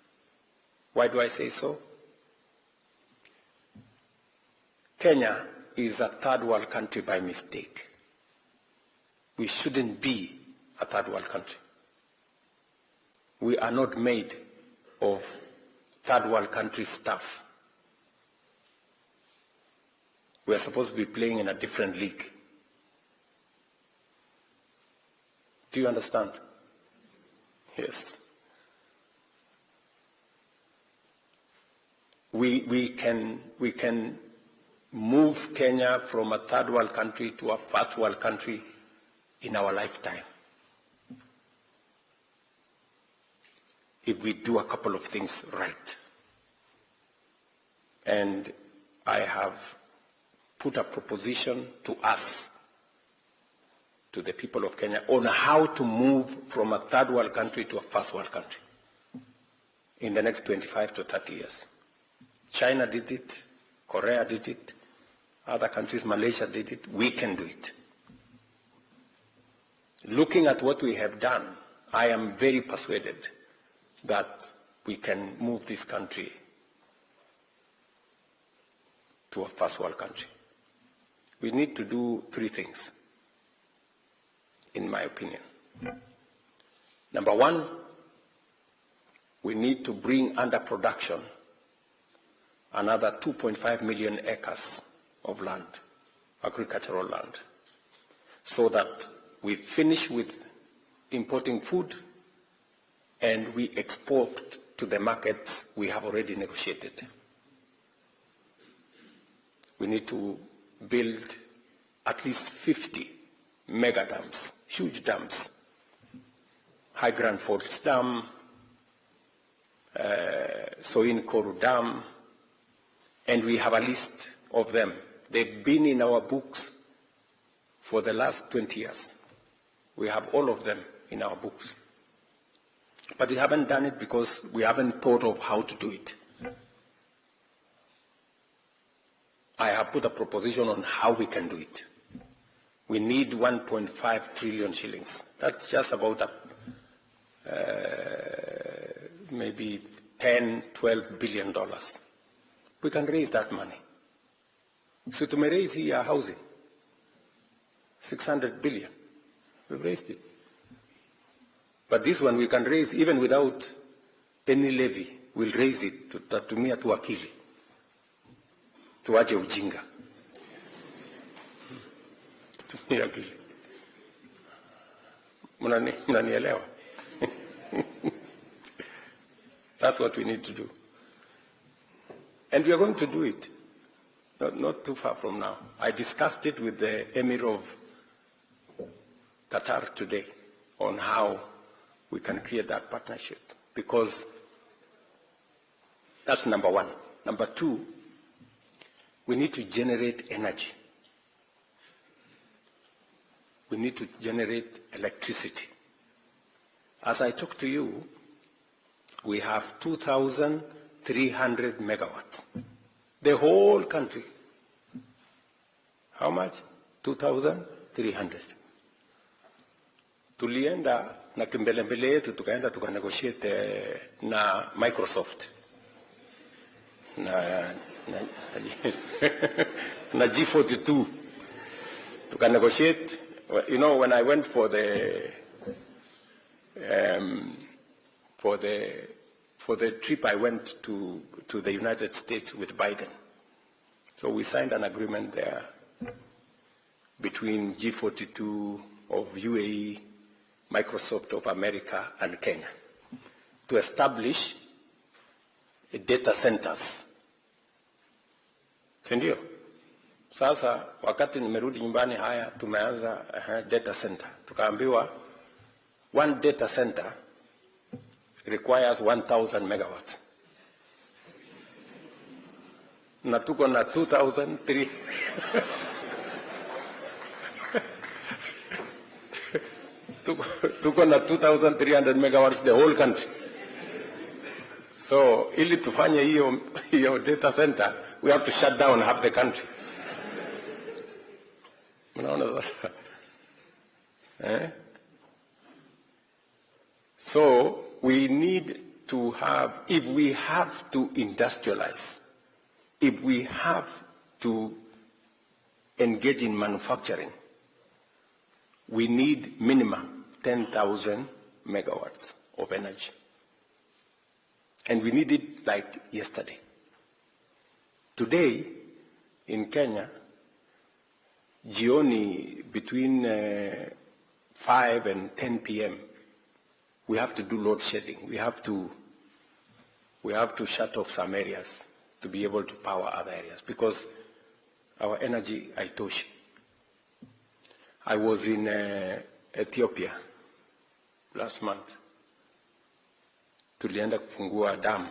Why do I say so? Kenya is a third world country by mistake. We shouldn't be a third world country. We are not made of third world country stuff. We are supposed to be playing in a different league. Do you understand? Yes. We can move Kenya from a third world country to a first world country in our lifetime, if we do a couple of things right. And I have put a proposition to us, to the people of Kenya, on how to move from a third world country to a first world country in the next 25 to 30 years. China did it, Korea did it, other countries, Malaysia did it, we can do it. Looking at what we have done, I am very persuaded that we can move this country to a first world country. We need to do three things, in my opinion. Number one, we need to bring under production another 2.5 million acres of land, agricultural land, so that we finish with importing food and we export to the markets we have already negotiated. We need to build at least 50 mega dams, huge dams, High Grand Falls Dam, Soin Koru Dam, and we have a list of them. They've been in our books for the last 20 years. We have all of them in our books. But we haven't done it because we haven't thought of how to do it. I have put a proposition on how we can do it. We need 1.5 trillion shillings. That's just about maybe 10, 12 billion dollars. We can raise that money. So to raise here housing, 600 billion. We've raised it. But this one we can raise even without any levy. We'll raise it to tatumia tu akili. Tuache ujinga. Tutumia akili. Mnanielewa? That's what we need to do. And we are going to do it, not too far from now. I discussed it with the Emir of Qatar today on how we can create that partnership, because that's number one. Number two, we need to generate energy. We need to generate electricity. As I talk to you, we have 2,300 megawatts. The whole country. How much? 2,300. Tulienda na kimbelembele yetu tukaenda tukanegotiate na Microsoft na G42 tukanegotiate. You know, when I went for the trip, I went to the United States with Biden. So we signed an agreement there between G42 of UAE, Microsoft of America, and Kenya to establish data centers. Sindio? Sasa wakati nimerudi nyumbani haya tumeanza data center. Tukaambiwa one data center requires 1,000 megawatts. Na tuko na 2,300. Tuko na 2,300 megawatts the whole country. So ili tufanye hiyo data center, we have to shut down half the country. Unaona sasa? So we need to have, if we have to industrialize, if we have to engage in manufacturing, we need minimum 10,000 megawatts of energy. And we need it like yesterday. Today, in Kenya, jioni between 5 and 10 p.m., we have to do load shedding. We have to shut off some areas to be able to power other areas because our energy haitoshi. I was in Ethiopia last month. Tulienda kufungua dam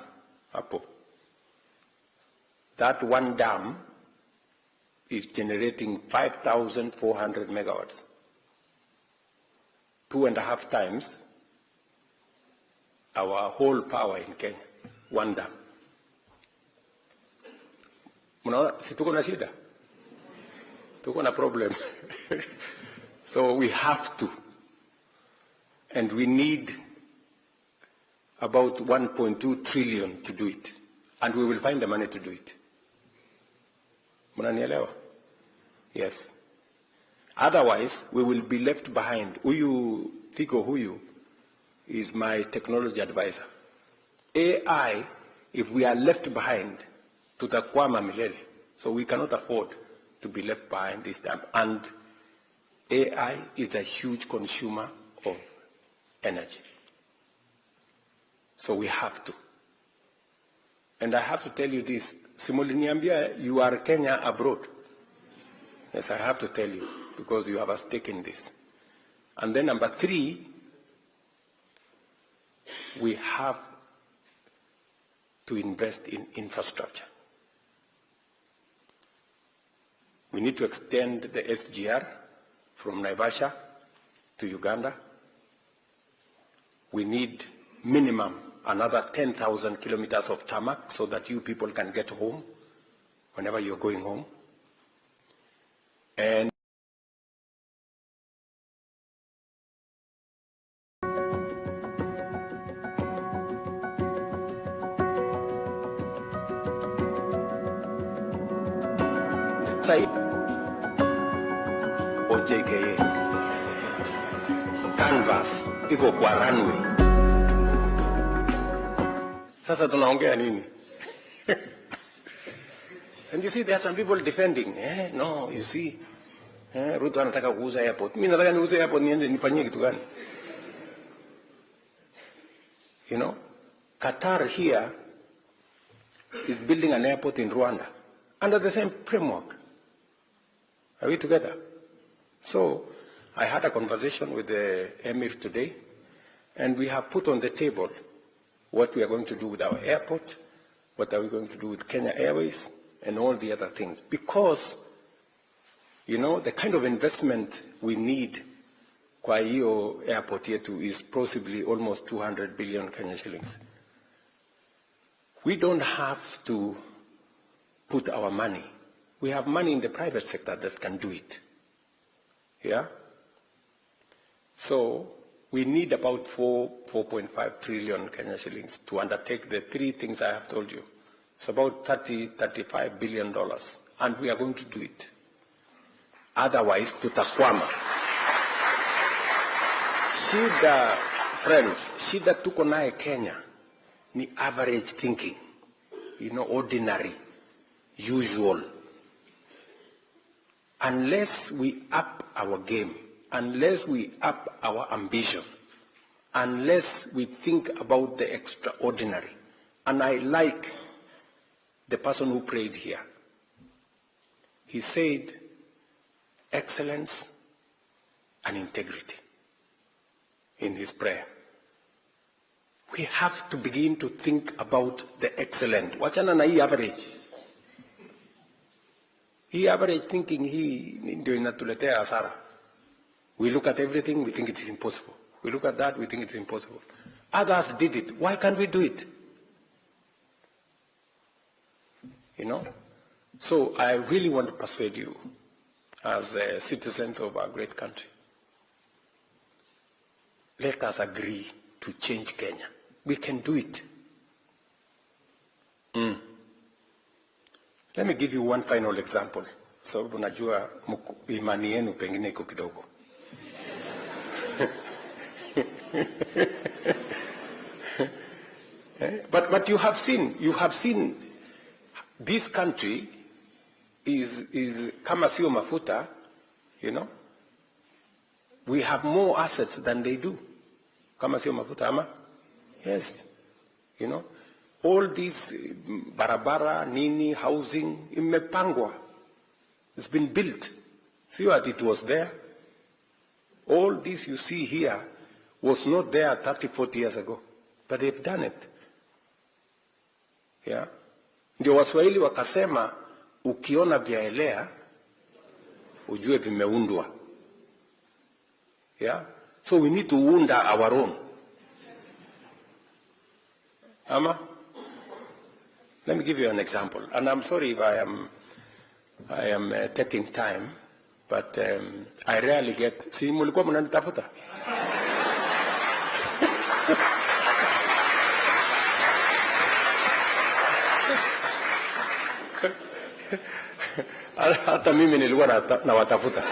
hapo. That one dam is generating 5,400 megawatts. 2.5 times our whole power in Kenya, one dam. Mnaona, si tuko na shida? Tuko na problem. So we have to. And we need about 1.2 trillion to do it. And we will find the money to do it. Mnanielewa? Yes. Otherwise, we will be left behind. Huyu Thiko Huyu is my technology advisor. AI, if we are left behind, tutakwama milele. So we cannot afford to be left behind this time. And AI is a huge consumer of energy. So we have to. And I have to tell you this, Simuliniambia, you are Kenya abroad. Yes, I have to tell you, because you have a stake in this. And then number 3, we have to invest in infrastructure. We need to extend the SGR from Naivasha to Uganda. We need minimum another 10,000 kilometers of tarmac so that you people can get home whenever you're going home. And OJKA canvas iko kwa runway. Sasa tunaongea nini? And you see, there are some people defending. No, you see, Ruto anataka kuuza airport. Mimi nataka niuze airport niende nifanyie kitu gani? You know, Qatar here is building an airport in Rwanda under the same framework. Are we together? So I had a conversation with the Emir today, and we have put on the table what we are going to do with our airport, what are we going to do with Kenya Airways, and all the other things. Because, you know, the kind of investment we need kwa hiyo airport yetu is possibly almost 200 billion Kenya shillings. We don't have to put our money. We have money in the private sector that can do it. Yeah? So we need about 4.5 trillion Kenya shillings to undertake the 3 things I have told you. It's about $35 billion, and we are going to do it. Otherwise, tutakwama. Shida, friends, shida tuko nae Kenya ni average thinking, you know, ordinary, usual. Unless we up our game, unless we up our ambition, unless we think about the extraordinary. And I like the person who prayed here. He said, excellence and integrity in his prayer. We have to begin to think about the excellent. Wachana na hii average. Hii average thinking hii ndio inatuletea hasara. We look at everything, we think it is impossible. We look at that, we think it's impossible. Others did it. Why can't we do it? You know? So I really want to persuade you as citizens of our great country. Let us agree to change Kenya. We can do it. Let me give you one final example. Sababu najua imani yenu pengine iko kidogo. But you have seen this country is kama sio mafuta, you know. We have more assets than they do. Kama sio mafuta ama? Yes. You know, all these barabara, nini, housing, imepangwa. It's been built. See what it was there? All this you see here was not there 30, 40 years ago. But they've done it. Yeah? Ndio Waswahili wakasema, ukiona vyaelea, ujue vimeundwa. Yeah? So we need to unda our own. Ama? Let me give you an example. And I'm sorry if I am taking time, but I rarely get... Si mulikuwa mnanitafuta? Hata mimi nilikuwa nawatafuta.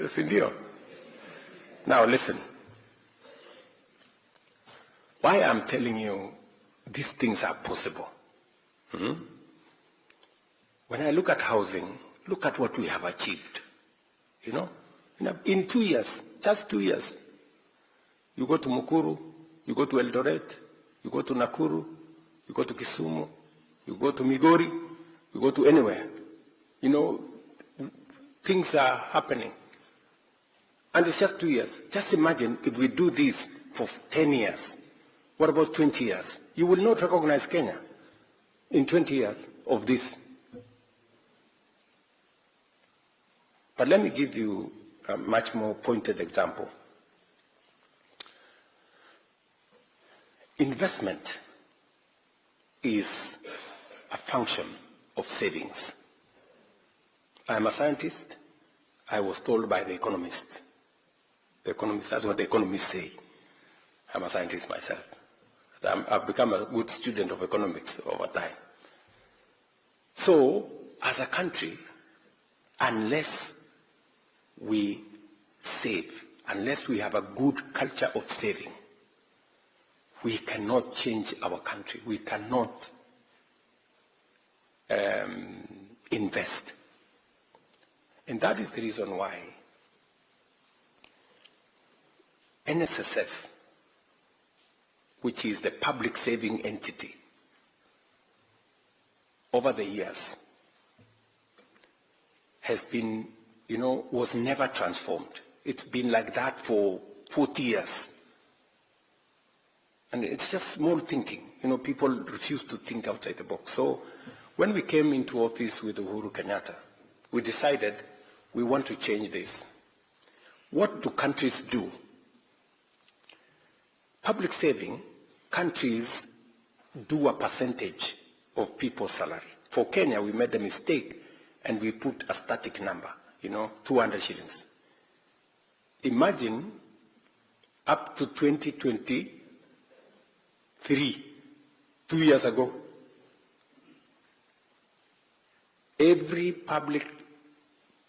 Sindio? Now listen. Why I'm telling you these things are possible. When I look at housing, look at what we have achieved. You know, in 2 years, just 2 years, you go to Mukuru, you go to Eldoret, you go to Nakuru, you go to Kisumu, you go to Migori, you go to anywhere. You know, things are happening. And it's just 2 years. Just imagine if we do this for 10 years. What about 20 years? You will not recognize Kenya in 20 years of this. But let me give you a much more pointed example. Investment is a function of savings. I'm a scientist. I was told by the economists. The economists, that's what the economists say. I'm a scientist myself. I've become a good student of economics over time. So, as a country, unless we save, unless we have a good culture of saving, we cannot change our country. We cannot invest. And that is the reason why NSSF, which is the public saving entity, over the years has been, was never transformed. It's been like that for 40 years. And it's just small thinking. People refuse to think outside the box. So when we came into office with Uhuru Kenyatta, we decided we want to change this. What do countries do? Public saving, countries do a percentage of people's salary. For Kenya, we made a mistake and we put a static number, 200 shillings. Imagine up to 2023, 2 years ago, every public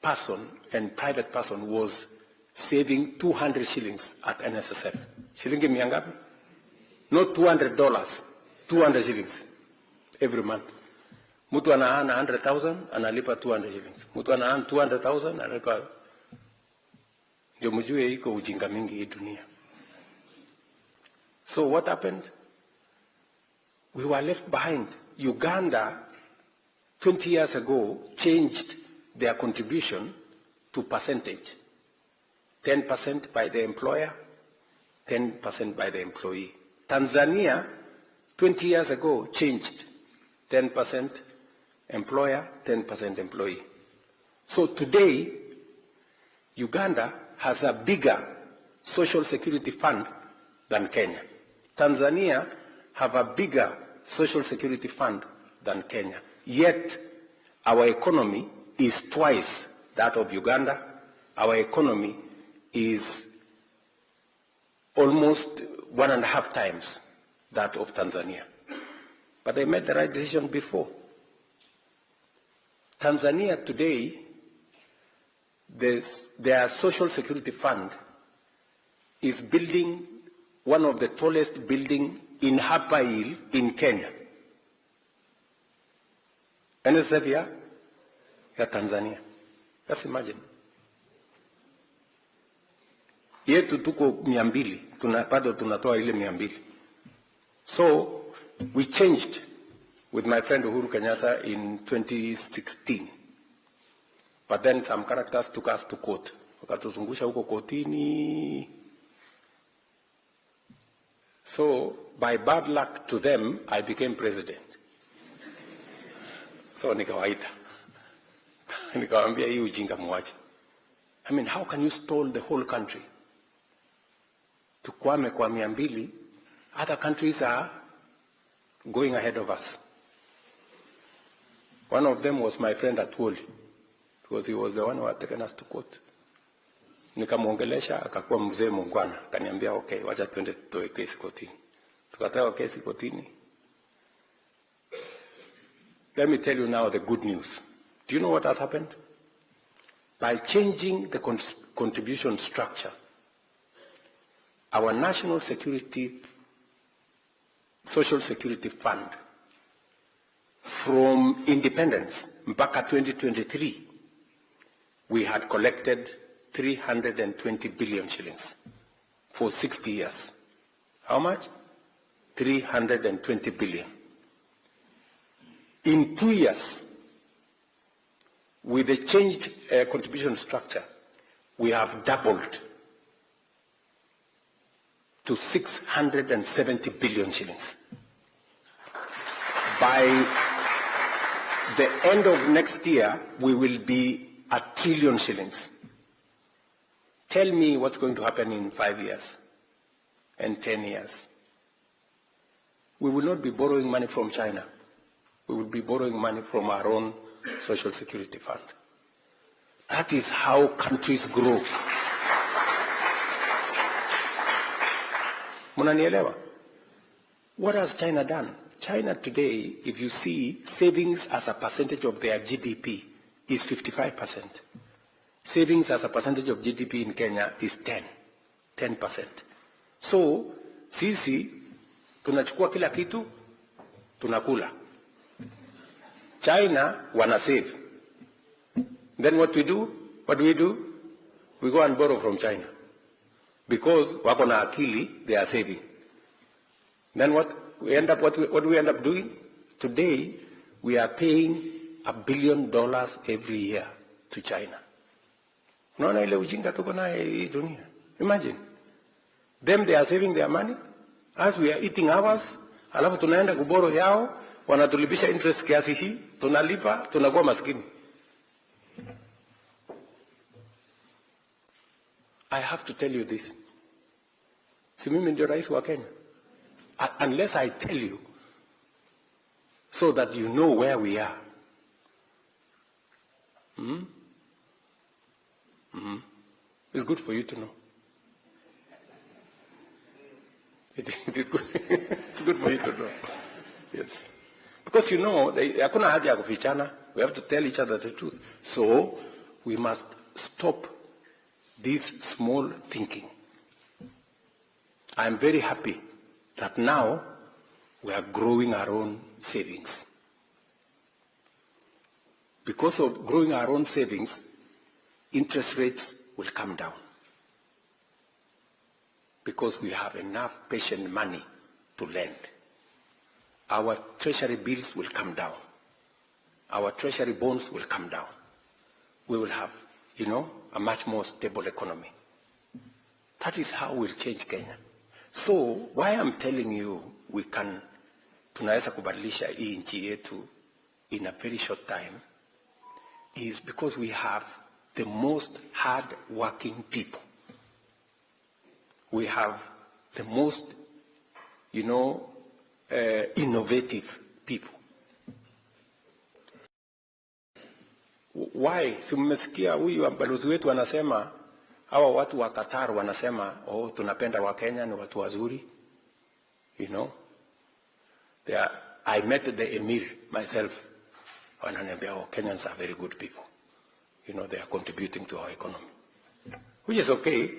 person and private person was saving 200 shillings at NSSF. Shilingi mia ngapi? Not $200, 200 shillings every month. Mtu anaana 100,000, analipa 200 shillings. Mtu anaana 200,000, analipa. Ndio mjue iko ujinga mingi hii dunia. So what happened? We were left behind. Uganda, 20 years ago, changed their contribution to percentage. 10% by the employer, 10% by the employee. Tanzania, 20 years ago, changed 10% employer, 10% employee. So today, Uganda has a bigger social security fund than Kenya. Tanzania have a bigger social security fund than Kenya. Yet, our economy is twice that of Uganda. Our economy is almost 1.5 times that of Tanzania. But they made the right decision before. Tanzania today, their social security fund is building one of the tallest buildings in Hapa Hill in Kenya. NSF ya Tanzania. Just imagine. Yetu tuko 200, bado tunatoa ile 200. So we changed with my friend Uhuru Kenyatta in 2016. But then some characters took us to court. Wakatuzungusha huko kotini. So by bad luck to them, I became president. So nikawaita. Nikawambia hii ujinga muache. I mean, how can you stall the whole country? Tukwame kwa 200, other countries are going ahead of us. One of them was my friend at Woli, because he was the one who had taken us to court. Nikamwongelesha, akakuwa mzee mungwana, akaniambia okay, wacha tuende tutoe kesi kotini. Tukatoa kesi kotini. Let me tell you now the good news. Do you know what has happened? By changing the contribution structure, our national security, social security fund, from independence, mpaka 2023, we had collected 320 billion shillings for 60 years. How much? 320 billion. In 2 years, with the changed contribution structure, we have doubled to 670 billion shillings. By the end of next year, we will be 1 trillion shillings. Tell me what's going to happen in 5 years and 10 years. We will not be borrowing money from China. We will be borrowing money from our own social security fund. That is how countries grow. Munanielewa? What has China done? China today, if you see, savings as a percentage of their GDP is 55%. Savings as a percentage of GDP in Kenya is 10%. So, sisi, tunachukua kila kitu, tunakula. China, wana save. Then what do? We go and borrow from China. Because wako na akili, they are saving. Then what do we end up doing? Today, we are paying $1 billion every year to China. Unaona ile ujinga tuko na hii dunia. Imagine. Them, they are saving their money. As we are eating ours, alafu tunaenda kuboro yao, wanatulipisha interest kiasi hii, tunalipa, tunakuwa maskini. I have to tell you this. Si mimi ndio rais wa Kenya. Unless I tell you, so that you know where we are. It's good for you to know. It is good. It's good for you to know. Yes. Because you know, hakuna haja ya kufichana. We have to tell each other the truth. So, we must stop this small thinking. I am very happy that now we are growing our own savings. Because of growing our own savings, interest rates will come down. Because we have enough patient money to lend. Our treasury bills will come down. Our treasury bonds will come down. We will have, a much more stable economy. That is how we'll change Kenya. So, why I'm telling you tunaweza kubadilisha hii nchi yetu in a very short time is because we have the most hard-working people. We have the most, innovative people. Why? Si mmesikia huyu balozi wetu anasema, hawa watu wa Qatar wanasema, tunapenda wa Kenya ni watu wazuri. I met the emir myself. Wananiambia, Kenyans are very good people. They are contributing to our economy. Which is okay.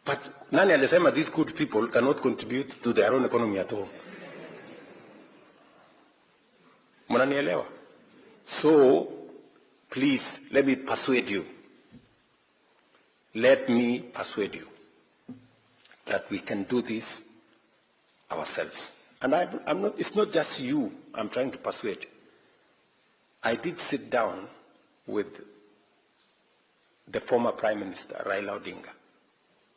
But nani alisema these good people cannot contribute to their own economy at all? Mnanielewa? So, please, let me persuade you. Let me persuade you that we can do this ourselves. And it's not just you I'm trying to persuade. I did sit down with the former Prime Minister, Raila Odinga.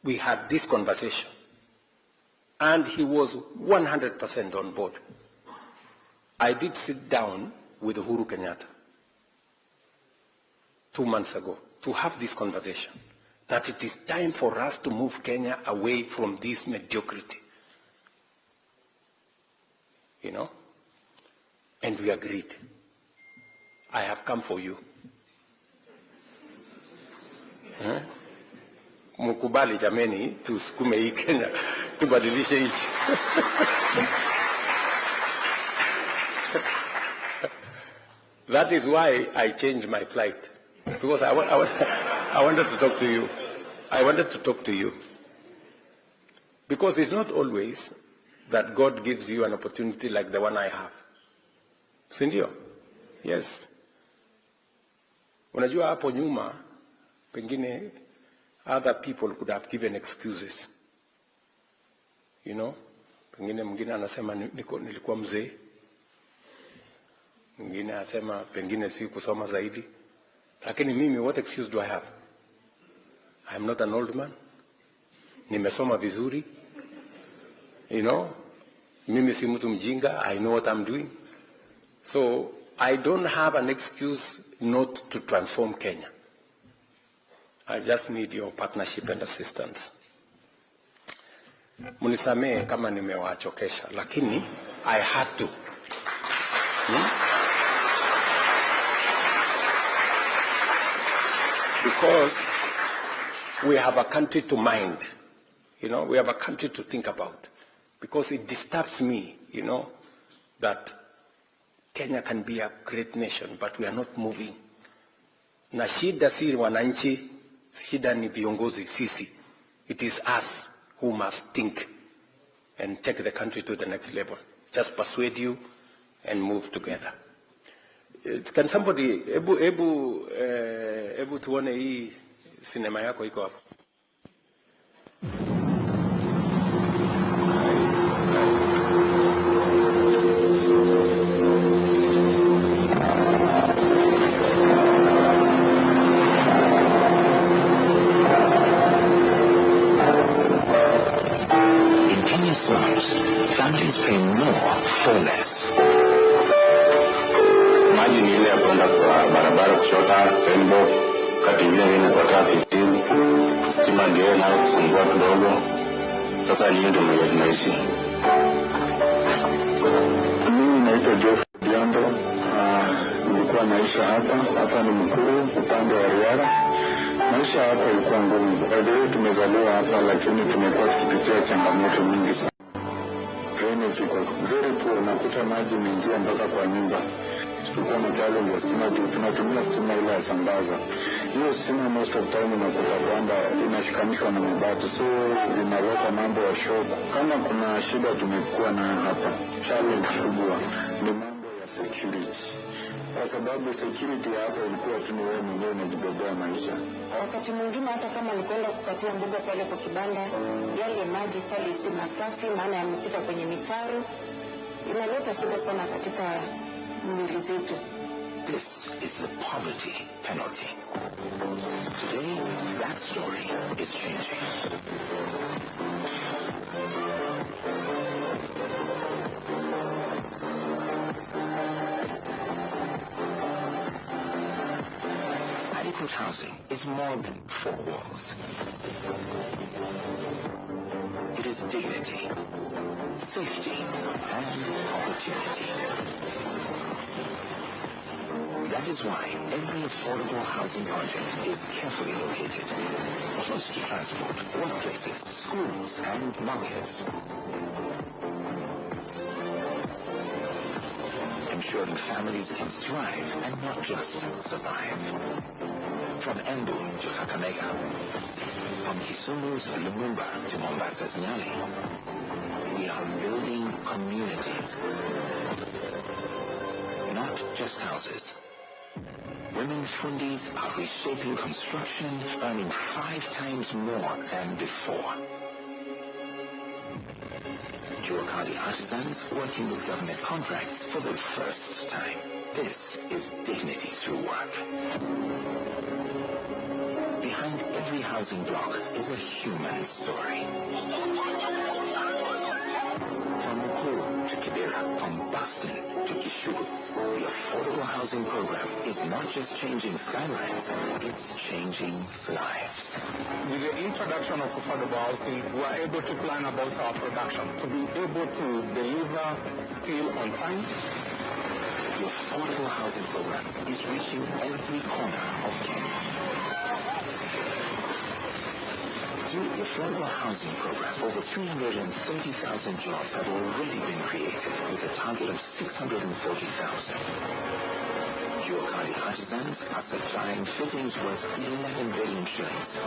We had this conversation. And he was 100% on board. I did sit down with Uhuru Kenyatta 2 months ago to have this conversation, that it is time for us to move Kenya away from this mediocrity. You know? And we agreed. I have come for you. Mukubali jameni, tusukume hii Kenya, tubadilishe nchi. That is why I changed my flight, because I wanted to talk to you. I wanted to talk to you. Because it's not always that God gives you an opportunity like the one I have. Sindio? Yes. Unajua hapo nyuma, pengine other people could have given excuses. You know? Pengine mwingine anasema nilikuwa mzee. Mwingine anasema pengine si kusoma zaidi. Lakini mimi, what excuse do I have? I am not an old man. Nimesoma vizuri. You know? Mimi si mtu mjinga. I know what I'm doing. So I don't have an excuse not to transform Kenya. I just need your partnership and assistance. Munisamee kama nimewachokesha, lakini I had to. Because we have a country to mind. You know, we have a country to think about. Because it disturbs me, you know, that Kenya can be a great nation, but we are not moving. Na shida si wananchi, shida ni viongozi sisi. It is us who must think and take the country to the next level. Just persuade you and move together. Can somebody, ebu tuone hii sinema yako iko hapo. Families pay more for less. Maji ni ile ya kwenda kwa barabara kushota rainbow, kati ile kwa taa 15, stima ndio na kusumbua kidogo. Sasa ni ndio tunaishi. Mimi naitwa Jeff Diambo, nilikuwa naishi hapa ni Mkuru upande wa Riara. Maisha hapa ilikuwa ngumu. Baadaye tumezaliwa hapa, lakini tumekuwa tukipitia changamoto nyingi sana. Drainage iko very poor, nakuta maji mengia mpaka kwa nyumba. Tulikuwa na challenge ya stima, tunatumia stima ile ya sambaza. Hiyo stima most of time unakuta kwamba inashikanishwa na mabati, so inaweka mambo ya shock. Kama kuna shida tumekuwa na hapa, challenge kubwa ni mambo ya security. Kwa sababu security hapa ilikuwa tu ni wewe mwenyewe unajibebea maisha. Wakati mwingine hata kama ni kwenda kukatia mboga pale kwa kibanda, yale maji pale si masafi, maana yamepita kwenye mitaro, inaleta shida sana katika mwili zetu. This is the poverty penalty. Today, that story is changing. Adequate housing is more than 4 walls. It is dignity, safety, and opportunity. That is why every affordable housing project is carefully located, close to transport, workplaces, schools, and markets. Ensuring families can thrive and not just survive. From Embu to Kakamega, from Kisumu's Lumumba to Mombasa's Nyali, we are building communities, not just houses. Women fundis are reshaping construction, earning 5 times more than before. Jurikali artisans working with government contracts for the first time. This is dignity through work. Behind every housing block is a human story. From Mukuru to Kibera, from Boston to Kishugu. The affordable housing program is not just changing skylines, it's changing lives. With the introduction of affordable housing, we are able to plan about our production, to be able to deliver steel on time. The affordable housing program is reaching every corner of Kenya. Through the affordable housing program, over 330,000 jobs have already been created, with a target of 640,000. Juakali artisans are supplying fittings worth 11 billion shillings.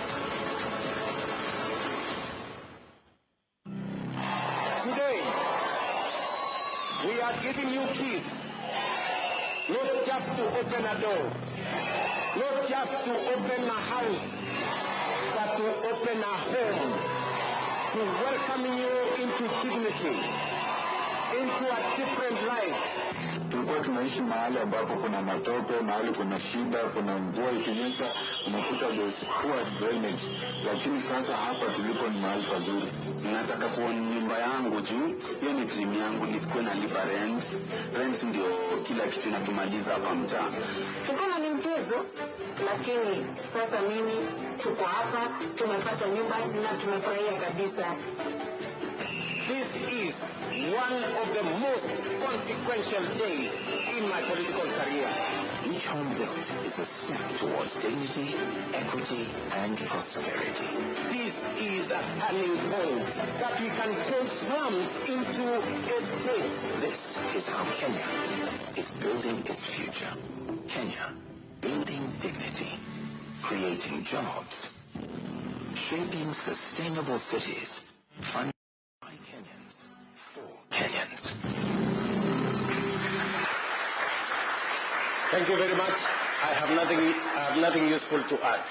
Today, we are giving you keys, not just to open a door, not just to open a house, but to open a home, to welcome you into dignity, into a different life. Tulikuwa tunaishi mahali ambapo kuna matope, mahali kuna shida, kuna mvua ikinyesha, unakuta there's poor drainage. Lakini sasa hapa tulipo ni mahali pazuri. Nataka kuona nyumba yangu juu, hiyo ni dream yangu, nisikuwe na lipa rent. Rent ndio kila kitu inatumaliza hapa mtaa. Tukona ni mchezo, lakini sasa mimi tuko hapa, tumepata nyumba na tumefurahia kabisa. This is one of the most consequential days in my political career. Each home visit is a step towards dignity, equity, and prosperity. This is a turning point that we can change slums into estates. This is how Kenya is building its future. Kenya, building dignity, creating jobs, shaping sustainable cities, funded by Kenyans, for Kenyans. Thank you very much. I have nothing useful to add.